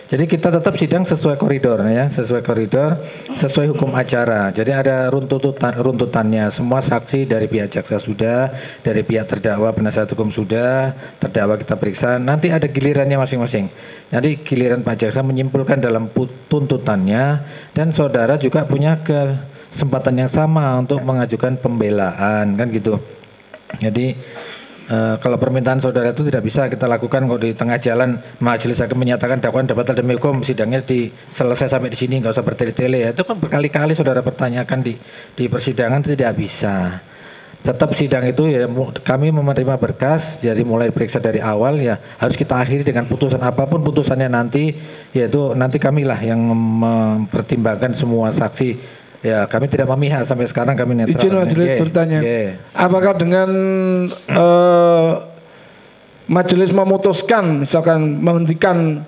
Jadi kita tetap sidang sesuai koridor, ya, sesuai koridor, sesuai hukum acara. Jadi ada runtutannya. Semua saksi dari pihak jaksa sudah, dari pihak terdakwa penasihat hukum sudah, terdakwa kita periksa. Nanti ada gilirannya masing-masing. Nanti giliran Pak Jaksa menyimpulkan dalam tuntutannya, dan saudara juga punya kesempatan yang sama untuk mengajukan pembelaan, kan gitu. Jadi kalau permintaan saudara itu tidak bisa kita lakukan kok di tengah jalan majelis hakim menyatakan dakwaan batal demi hukum, sidangnya selesai sampai di sini, nggak usah bertele-tele ya. Itu kan berkali-kali saudara pertanyakan di persidangan, tidak bisa. Tetap sidang itu ya kami menerima berkas, jadi mulai periksa dari awal ya harus kita akhiri dengan putusan apapun putusannya nanti, yaitu nanti kamilah yang mempertimbangkan semua saksi. Ya, kami tidak memihak, sampai sekarang kami netral. Izin majelis bertanya, apakah dengan majelis memutuskan misalkan menghentikan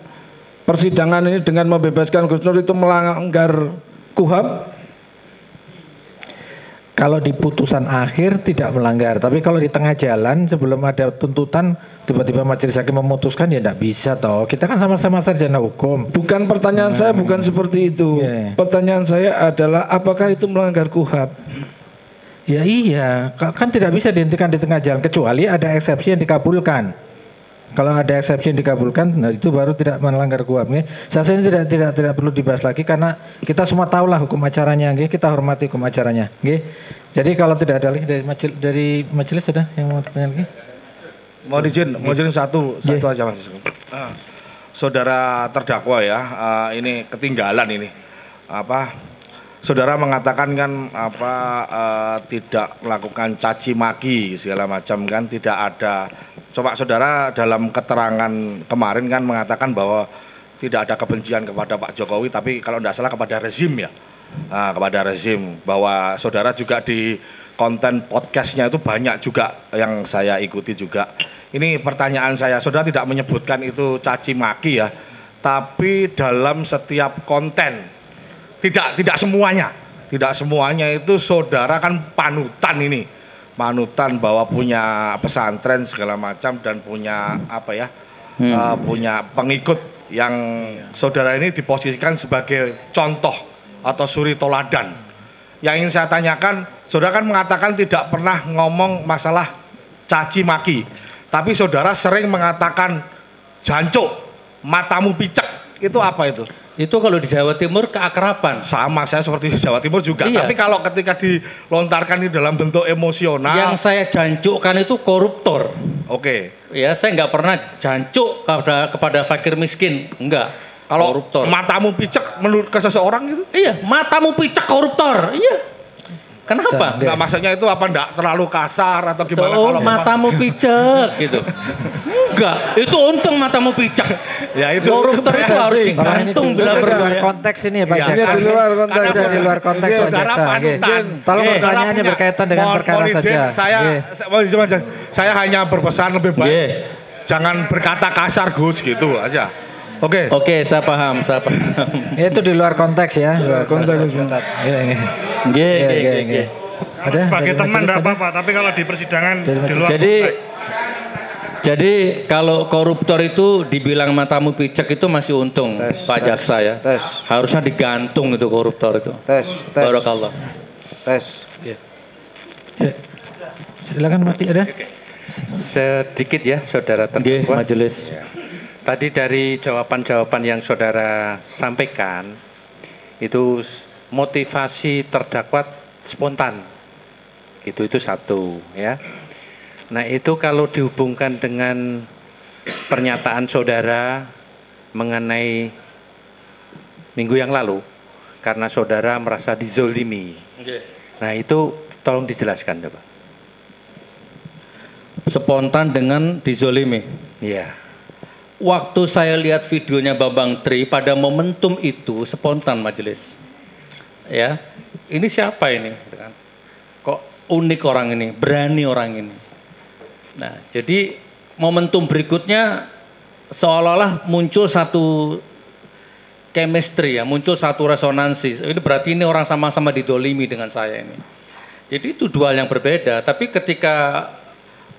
persidangan ini dengan membebaskan Gus Nur itu melanggar KUHAP? Kalau di putusan akhir tidak melanggar, tapi kalau di tengah jalan sebelum ada tuntutan tiba-tiba majelis hakim memutuskan, ya tidak bisa toh. Kita kan sama-sama sarjana hukum. Bukan, pertanyaan saya bukan seperti itu. Pertanyaan saya adalah apakah itu melanggar KUHAP? Ya iya, kan tidak bisa dihentikan di tengah jalan kecuali ada eksepsi yang dikabulkan. Kalau ada eksepsi yang dikabulkan, nah itu baru tidak melanggar KUHAP. Saya rasa ini tidak perlu dibahas lagi karena kita semua tahulah hukum acaranya, kita hormati hukum acaranya. Jadi kalau tidak ada lagi dari majelis sudah yang mau bertanya lagi? Mau izin satu aja Mas. Saudara terdakwa ya, ini ketinggalan ini. Saudara mengatakan kan tidak melakukan caci maki segala macam kan, tidak ada. Coba saudara dalam keterangan kemarin kan mengatakan bahwa tidak ada kebencian kepada Pak Jokowi, tapi kalau tidak salah kepada rezim ya, kepada rezim. Bahwa saudara juga di konten podcastnya itu banyak juga yang saya ikuti juga. Ini pertanyaan saya, saudara tidak menyebutkan itu caci maki ya, tapi dalam setiap konten, tidak semuanya itu saudara kan panutan ini. Manutan bahwa punya pesantren segala macam dan punya punya pengikut yang saudara ini diposisikan sebagai contoh atau suri toladan. Yang ingin saya tanyakan, saudara kan mengatakan tidak pernah ngomong masalah caci maki, tapi saudara sering mengatakan jancuk, matamu picek, itu apa itu? Itu kalau di Jawa Timur keakraban. Sama, saya seperti di Jawa Timur juga. Iya. Tapi kalau ketika dilontarkan ini dalam bentuk emosional. Yang saya jancukkan itu koruptor. Oke. Ya, saya nggak pernah jancuk kepada fakir miskin. Enggak. Kalau koruptor. Matamu picek menurut ke seseorang gitu? Iya, matamu picek koruptor. Iya. Kenapa? Enggak, maksudnya itu apa, enggak terlalu kasar atau gimana? Oh, kalau matamu picek gitu. Enggak, itu untung matamu picek. Ya itu. Koruptor itu harus digantung bila berluar konteks ini ya Pak Jaksa. Di luar konteks. Di luar konteks Pak Jaksa. Tolong pertanyaannya berkaitan dengan perkara saja. Saya hanya berpesan lebih baik jangan berkata kasar Gus gitu aja. Oke, saya paham. Itu di luar konteks ya. Luar konteks. Ada sebagai teman enggak apa-apa, tapi kalau di persidangan di luar Jadi kalau koruptor itu dibilang matamu picek itu masih untung, Pak Jaksa ya. Harusnya digantung itu koruptor itu. Barakallah. Silakan Mati, ada? Sedikit ya, saudara terdakwa. Majelis. Ya. Tadi dari jawaban-jawaban yang saudara sampaikan, itu motivasi terdakwa spontan. Itu satu ya. Nah itu kalau dihubungkan dengan pernyataan saudara mengenai minggu yang lalu, karena saudara merasa dizolimi. Nah itu tolong dijelaskan coba. Spontan dengan dizolimi. Iya. Waktu saya lihat videonya Bambang Tri pada momentum itu spontan majelis. Ya, ini siapa ini? Kok unik orang ini, berani orang ini. Nah, jadi momentum berikutnya seolah-olah muncul satu chemistry ya, muncul satu resonansi. Ini berarti ini orang sama-sama didolimi dengan saya ini. Jadi itu dua hal yang berbeda. Tapi ketika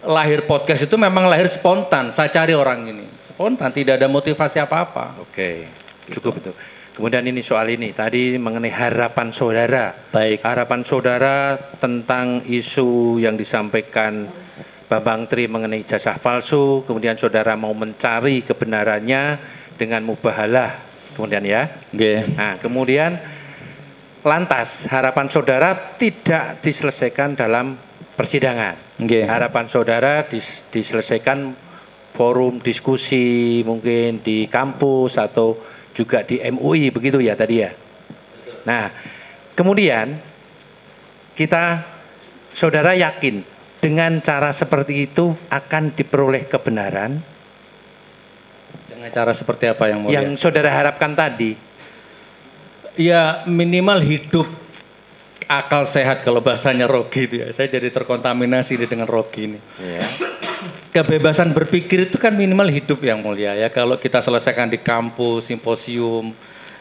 lahir podcast itu memang lahir spontan. Saya cari orang ini spontan, tidak ada motivasi apa-apa. Oke, cukup itu. Kemudian ini soal ini tadi mengenai harapan saudara. Baik. Harapan saudara tentang isu yang disampaikan Bambang Tri mengenai ijazah palsu. Kemudian saudara mau mencari kebenarannya dengan mubahalah. Kemudian ya. Nah, kemudian lantas harapan saudara tidak diselesaikan dalam persidangan. Harapan saudara diselesaikan forum diskusi mungkin di kampus atau juga di MUI begitu ya tadi ya. Nah, kemudian saudara yakin dengan cara seperti itu akan diperoleh kebenaran? Dengan cara seperti apa yang mulia? Yang saudara harapkan tadi? Ya minimal hidup akal sehat kalau bahasanya Rogi itu ya. Saya jadi terkontaminasi dengan Rogi ini. Ya. Kebebasan berpikir itu kan minimal hidup yang mulia ya. Kalau kita selesaikan di kampus, simposium,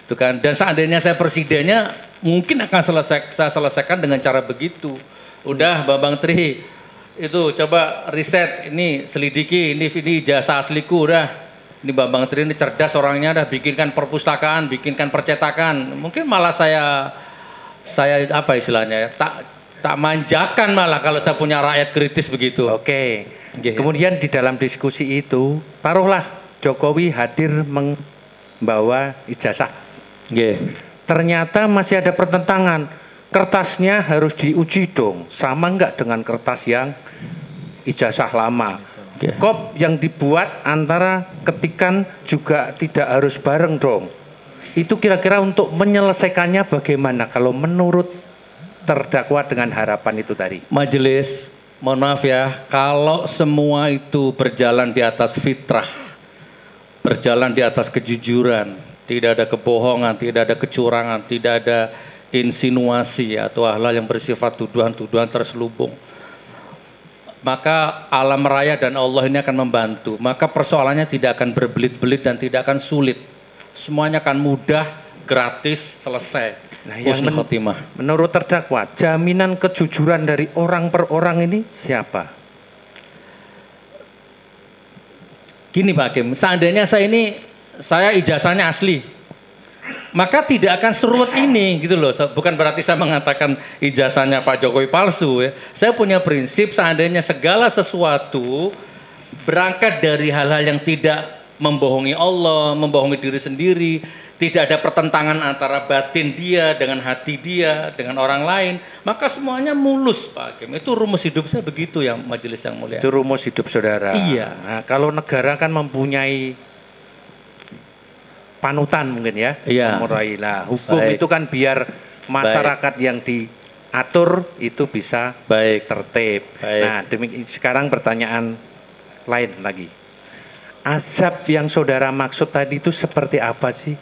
itu kan. Dan seandainya saya presidennya, mungkin akan saya selesaikan dengan cara begitu. Udah Bambang Tri, itu coba riset, ini selidiki, ini ijazah asliku udah. Ini Bambang Tri ini cerdas orangnya, dah bikinkan perpustakaan, bikinkan percetakan. Mungkin malah saya apa istilahnya ya, tak manjakan malah kalau saya punya rakyat kritis begitu. Oke. Kemudian di dalam diskusi itu taruhlah Jokowi hadir membawa ijazah. Ternyata masih ada pertentangan. Kertasnya harus diuji dong, sama enggak dengan kertas yang ijazah lama. Kop yang dibuat antara ketikan juga tidak harus bareng dong. Itu kira-kira untuk menyelesaikannya bagaimana kalau menurut terdakwa dengan harapan itu tadi? Majelis, mohon maaf ya, kalau semua itu berjalan di atas fitrah, berjalan di atas kejujuran, tidak ada kebohongan, tidak ada kecurangan, tidak ada insinuasi atau hal-hal yang bersifat tuduhan-tuduhan terselubung, maka alam raya dan Allah ini akan membantu. Maka persoalannya tidak akan berbelit-belit dan tidak akan sulit. Semuanya akan mudah, gratis, selesai. Nah, yang menurut terdakwa, jaminan kejujuran dari orang per orang ini siapa? Gini Pak Hakim, seandainya saya ijazahnya asli, maka tidak akan seruat ini gitu loh. Bukan berarti saya mengatakan ijazahnya Pak Jokowi palsu ya. Saya punya prinsip seandainya segala sesuatu berangkat dari hal-hal yang tidak membohongi Allah, membohongi diri sendiri, tidak ada pertentangan antara batin dia dengan hati dia, dengan orang lain, maka semuanya mulus Pak Hakim. Itu rumus hidup saya begitu ya majelis yang mulia. Itu rumus hidup saudara. Iya. Nah, kalau negara kan mempunyai panutan mungkin ya. Iya. Lah, hukum itu kan biar masyarakat yang diatur itu bisa tertib. Nah, sekarang pertanyaan lain lagi. Azab yang saudara maksud tadi itu seperti apa sih?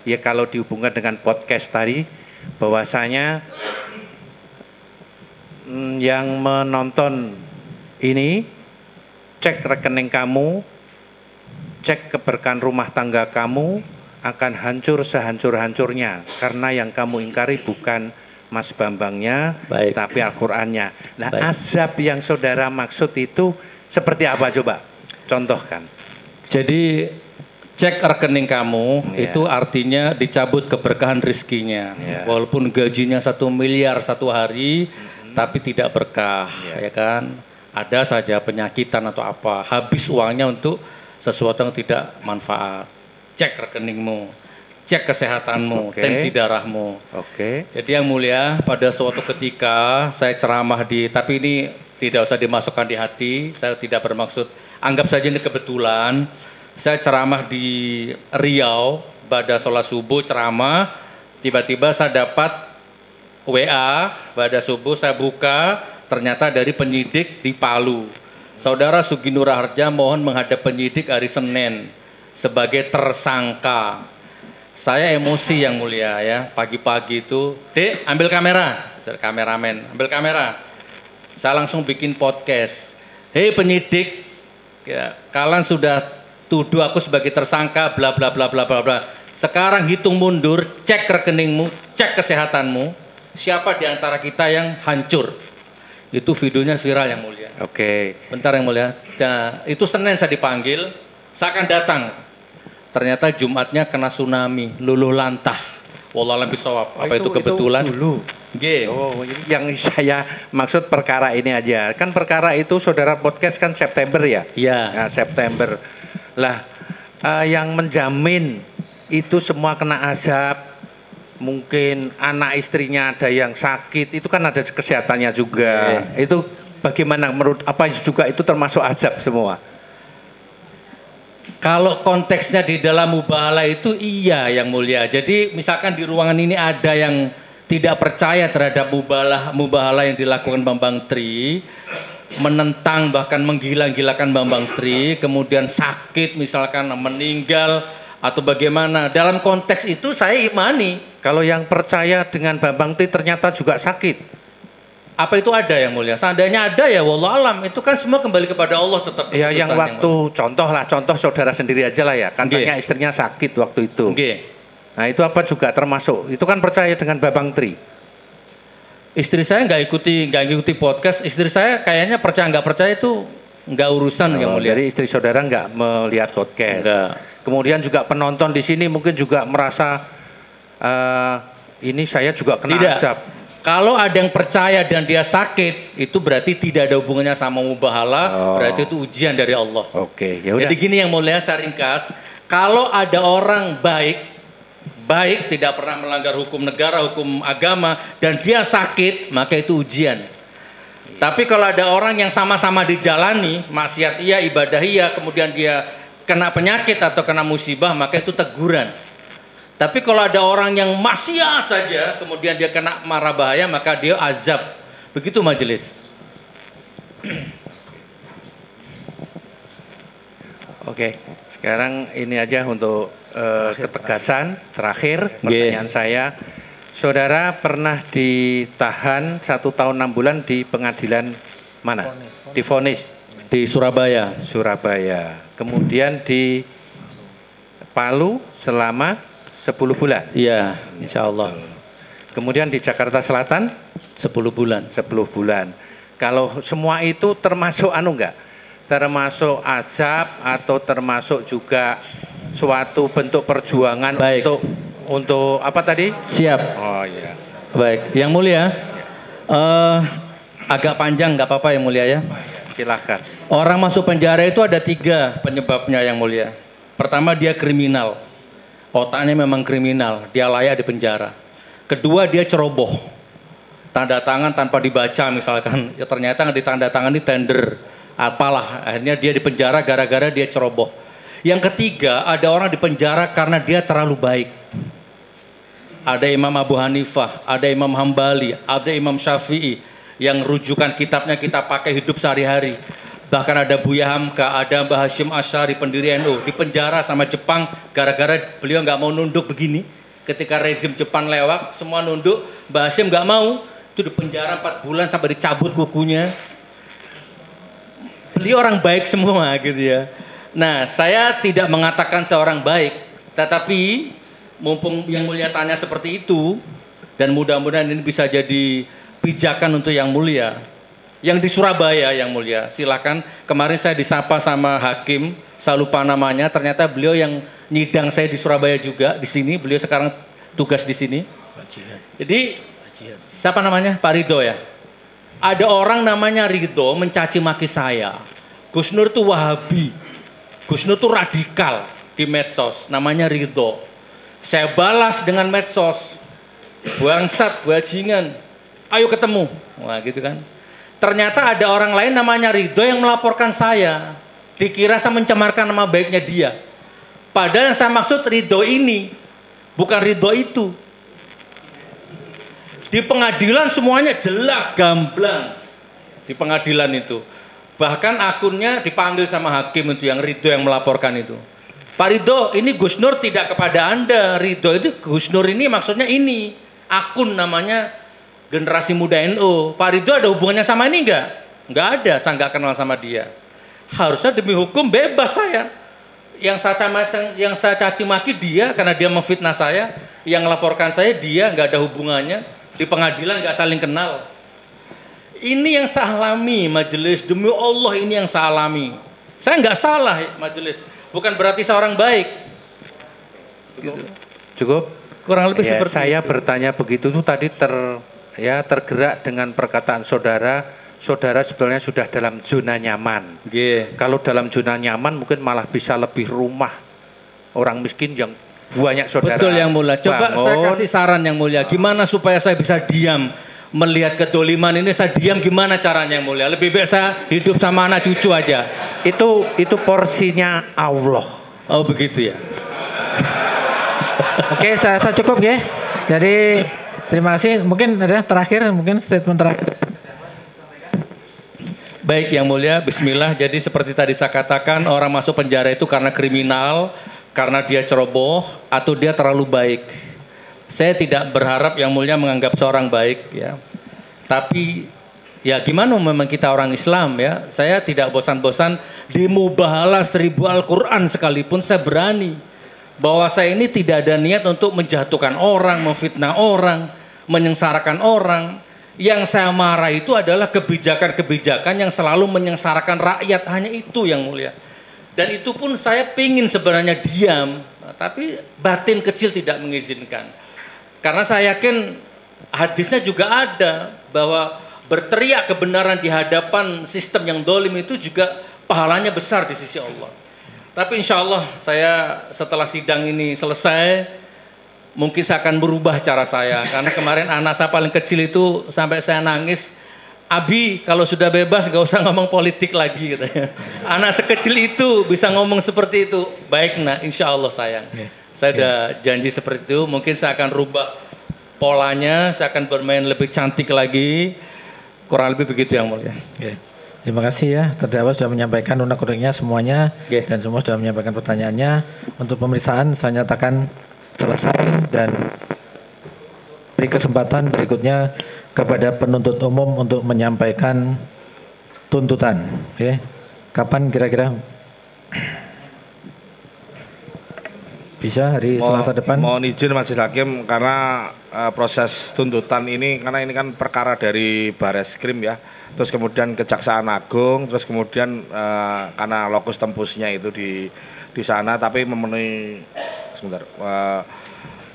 Ya kalau dihubungkan dengan podcast tadi, bahwasanya yang menonton ini cek rekening kamu, cek keberkahan rumah tangga kamu akan hancur sehancur-hancurnya karena yang kamu ingkari bukan Mas Bambangnya, tapi Al-Qur'annya. Nah, azab yang saudara maksud itu seperti apa coba? Contohkan. Jadi cek rekening kamu itu artinya dicabut keberkahan rizkinya. Walaupun gajinya 1 miliar satu hari, tapi tidak berkah, ya kan? Ada saja penyakitan atau apa, habis uangnya untuk sesuatu yang tidak manfaat. Cek rekeningmu, cek kesehatanmu, tensi darahmu. Jadi yang mulia, pada suatu ketika saya ceramah tapi ini tidak usah dimasukkan di hati, saya tidak bermaksud, anggap saja ini kebetulan. Saya ceramah di Riau, pada sholat subuh ceramah, tiba-tiba saya dapat WA, pada subuh saya buka, ternyata dari penyidik di Palu. Saudara Suginur Harja mohon menghadap penyidik hari Senin sebagai tersangka. Saya emosi yang mulia ya, pagi-pagi itu, Dek, ambil kamera, kameramen, ambil kamera. Saya langsung bikin podcast. Hei penyidik, ya, kalian sudah tuduh aku sebagai tersangka, bla bla bla bla bla bla. Sekarang hitung mundur, cek rekeningmu, cek kesehatanmu. Siapa di antara kita yang hancur? Itu videonya viral yang mulia. Bentar yang mulia. Nah, itu Senin saya dipanggil, saya akan datang. Ternyata Jumatnya kena tsunami, luluh lantah. Wallahualam bisawab. Apa itu kebetulan? Dulu. Yang saya maksud perkara ini aja. Kan perkara itu saudara podcast kan September ya? Iya. Nah, September. Lah, yang menjamin itu semua kena azab. Mungkin anak istrinya ada yang sakit, itu kan ada kesehatannya juga. Itu bagaimana menurut apa juga itu termasuk azab semua? Kalau konteksnya di dalam mubahalah itu iya yang mulia. Jadi misalkan di ruangan ini ada yang tidak percaya terhadap mubahalah yang dilakukan Bambang Tri, menentang bahkan menggila-gilakan Bambang Tri, kemudian sakit misalkan meninggal atau bagaimana. Dalam konteks itu saya imani. Kalau yang percaya dengan Bambang Tri ternyata juga sakit. Apa itu ada yang mulia? Seandainya ada ya wallahualam, itu kan semua kembali kepada Allah tetap. Ya yang waktu contoh saudara sendiri aja lah ya. Katanya istrinya sakit waktu itu. Nah itu apa juga termasuk? Itu kan percaya dengan Bambang Tri. Istri saya nggak ikuti podcast. Istri saya kayaknya percaya nggak percaya itu nggak urusan yang mulia. Jadi istri saudara nggak melihat podcast. Kemudian juga penonton di sini mungkin juga merasa ini saya juga kena azab. Kalau ada yang percaya dan dia sakit, itu berarti tidak ada hubungannya sama mubahalah, berarti itu ujian dari Allah. Ya udah. Jadi gini yang mulia, saya ringkas. Kalau ada orang baik tidak pernah melanggar hukum negara, hukum agama, dan dia sakit, maka itu ujian. Tapi kalau ada orang yang sama-sama dijalani, maksiat iya, ibadah iya, kemudian dia kena penyakit atau kena musibah, maka itu teguran. Tapi kalau ada orang yang maksiat saja, kemudian dia kena mara bahaya, maka dia azab. Begitu majelis. Sekarang ini aja untuk ketegasan terakhir pertanyaan saya. Saudara pernah ditahan 1 tahun 6 bulan di pengadilan mana? Divonis di Surabaya. Kemudian di Palu selama 10 bulan. Iya, insya Allah. Kemudian di Jakarta Selatan 10 bulan. Kalau semua itu termasuk enggak? Termasuk azab atau termasuk juga suatu bentuk perjuangan untuk apa tadi? Siap. Oh iya. Baik, yang mulia. Agak panjang nggak apa-apa yang mulia ya. Silahkan. Orang masuk penjara itu ada 3 penyebabnya yang mulia. Pertama dia kriminal. Otaknya memang kriminal, dia layak di penjara. Kedua dia ceroboh, tanda tangan tanpa dibaca misalkan, ya ternyata ditanda tangan di tender, apalah, akhirnya dia di penjara gara-gara dia ceroboh. Yang ketiga ada orang di penjara karena dia terlalu baik. Ada Imam Abu Hanifah, ada Imam Hambali, ada Imam Syafi'i yang rujukan kitabnya kita pakai hidup sehari-hari. Bahkan ada Buya Hamka, ada Mbah Hashim Asy'ari pendiri NU di penjara sama Jepang gara-gara beliau nggak mau nunduk begini. Ketika rezim Jepang lewat, semua nunduk, Mbah Hashim nggak mau, itu di penjara 4 bulan sampai dicabut kukunya. Beliau orang baik semua gitu ya. Nah, saya tidak mengatakan seorang baik, tetapi mumpung yang mulia tanya seperti itu, dan mudah-mudahan ini bisa jadi pijakan untuk yang mulia. Yang di Surabaya yang mulia, silakan. Kemarin saya disapa sama hakim, saya lupa namanya. Ternyata beliau yang nyidang saya di Surabaya juga di sini. Beliau sekarang tugas di sini. Jadi siapa namanya? Pak Ridho ya. Ada orang namanya Ridho mencaci maki saya. Gus Nur tuh Wahabi. Gus Nur tuh radikal di medsos. Namanya Ridho. Saya balas dengan medsos. Bangsat, bajingan. Ayo ketemu. Wah gitu kan. Ternyata ada orang lain namanya Ridho yang melaporkan saya. Dikira saya mencemarkan nama baiknya dia. Padahal yang saya maksud Ridho ini. Bukan Ridho itu. Di pengadilan semuanya jelas, gamblang. Di pengadilan itu. Bahkan akunnya dipanggil sama hakim itu, yang Ridho yang melaporkan itu. Pak Ridho, ini Gus Nur tidak kepada Anda. Ridho itu, Gus Nur ini maksudnya ini. Akun namanya Generasi Muda NU. Pak Ridho ada hubungannya sama ini enggak? Enggak ada, saya enggak kenal sama dia. Harusnya demi hukum bebas saya. Yang saya caci maki dia karena dia memfitnah saya. Yang melaporkan saya dia, enggak ada hubungannya. Di pengadilan nggak saling kenal. Ini yang saya alami majelis, demi Allah ini yang saya alami. Saya nggak salah majelis, bukan berarti seorang baik. Gitu. Cukup. Kurang lebih ya, seperti saya itu. bertanya begitu tuh tadi tergerak dengan perkataan saudara. Saudara sebetulnya sudah dalam zona nyaman. Kalau dalam zona nyaman mungkin malah bisa lebih rumah orang miskin yang banyak saudara. Betul yang mulia. Coba bangun. saya kasih saran yang mulia. Gimana supaya saya bisa diam melihat kedoliman ini? Saya diam gimana caranya yang mulia? Lebih baik saya hidup sama anak cucu aja. Itu porsinya Allah. Oh begitu ya. Oke, saya cukup ya. Jadi terima kasih. Mungkin ada terakhir, mungkin statement terakhir. Baik yang mulia. Bismillah. Jadi seperti tadi saya katakan, orang masuk penjara itu karena kriminal. Karena dia ceroboh atau dia terlalu baik. Saya tidak berharap yang mulia menganggap seorang baik ya. Tapi ya gimana memang kita orang Islam ya. Saya tidak bosan-bosan di mubahalah 1000 Al-Quran sekalipun saya berani. Bahwa saya ini tidak ada niat untuk menjatuhkan orang, memfitnah orang, menyengsarakan orang. Yang saya marah itu adalah kebijakan-kebijakan yang selalu menyengsarakan rakyat. Hanya itu yang mulia. Dan itu pun saya pingin sebenarnya diam, tapi batin kecil tidak mengizinkan. Karena saya yakin hadisnya juga ada bahwa berteriak kebenaran di hadapan sistem yang dolim itu juga pahalanya besar di sisi Allah. Tapi insya Allah saya setelah sidang ini selesai, mungkin saya akan berubah cara saya. Karena kemarin anak saya paling kecil itu sampai saya nangis, Abi, kalau sudah bebas gak usah ngomong politik lagi katanya. Anak sekecil itu bisa ngomong seperti itu. Baik nak, insya Allah sayang. Saya udah janji seperti itu. Mungkin saya akan rubah polanya. Saya akan bermain lebih cantik lagi. Kurang lebih begitu yang mulia. Terima kasih ya. Terdakwa sudah menyampaikan unek-uneknya semuanya. Dan semua sudah menyampaikan pertanyaannya. Untuk pemeriksaan saya nyatakan selesai. Dan beri kesempatan berikutnya kepada penuntut umum untuk menyampaikan tuntutan. Kapan kira-kira bisa? Hari Selasa depan? Mohon izin Majelis Hakim karena proses tuntutan ini, karena ini kan perkara dari Bareskrim ya, terus kemudian Kejaksaan Agung, terus kemudian karena lokus tembusnya itu di sana, tapi memenuhi sebentar.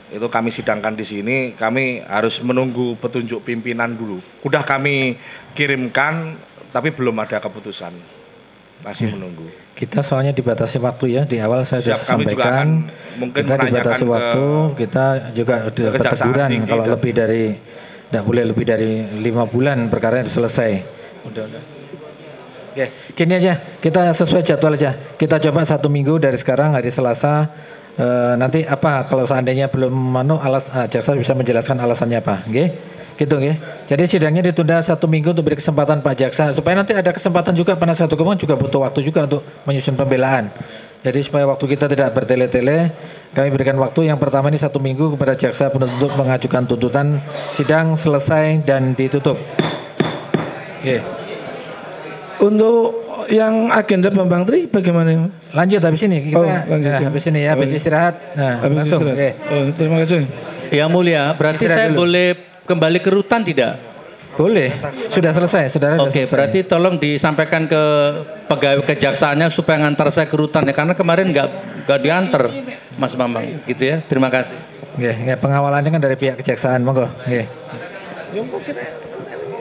Itu kami sidangkan di sini, kami harus menunggu petunjuk pimpinan dulu. Udah kami kirimkan, tapi belum ada keputusan. Masih menunggu. Kita soalnya dibatasi waktu ya. Di awal saya sudah sampaikan, mungkin kita dibatasi waktu, kita juga dapat teguran kalau lebih dari, tidak boleh lebih dari 5 bulan perkara yang selesai. Udah. Oke, gini aja, kita sesuai jadwal aja. Kita coba 1 minggu dari sekarang, hari Selasa. Nanti apa kalau seandainya belum jaksa bisa menjelaskan alasannya apa, gitu Jadi sidangnya ditunda 1 minggu untuk beri kesempatan Pak Jaksa supaya nanti ada kesempatan juga penasihat hukum juga butuh waktu juga untuk menyusun pembelaan. Jadi supaya waktu kita tidak bertele-tele, kami berikan waktu yang pertama ini 1 minggu kepada jaksa penuntut mengajukan tuntutan, sidang selesai dan ditutup. Untuk yang agenda Bambang Tri bagaimana? Lanjut habis ini kita habis ini ya, habis istirahat. Nah, langsung. Terima kasih. Yang mulia, berarti saya boleh kembali ke rutan tidak? Boleh. Sudah selesai, saudara. Oke, berarti tolong disampaikan ke pegawai kejaksaannya supaya ngantar saya ke rutan ya, karena kemarin nggak diantar Mas Bambang, gitu ya. Terima kasih. Pengawalannya kan dari pihak kejaksaan, monggo.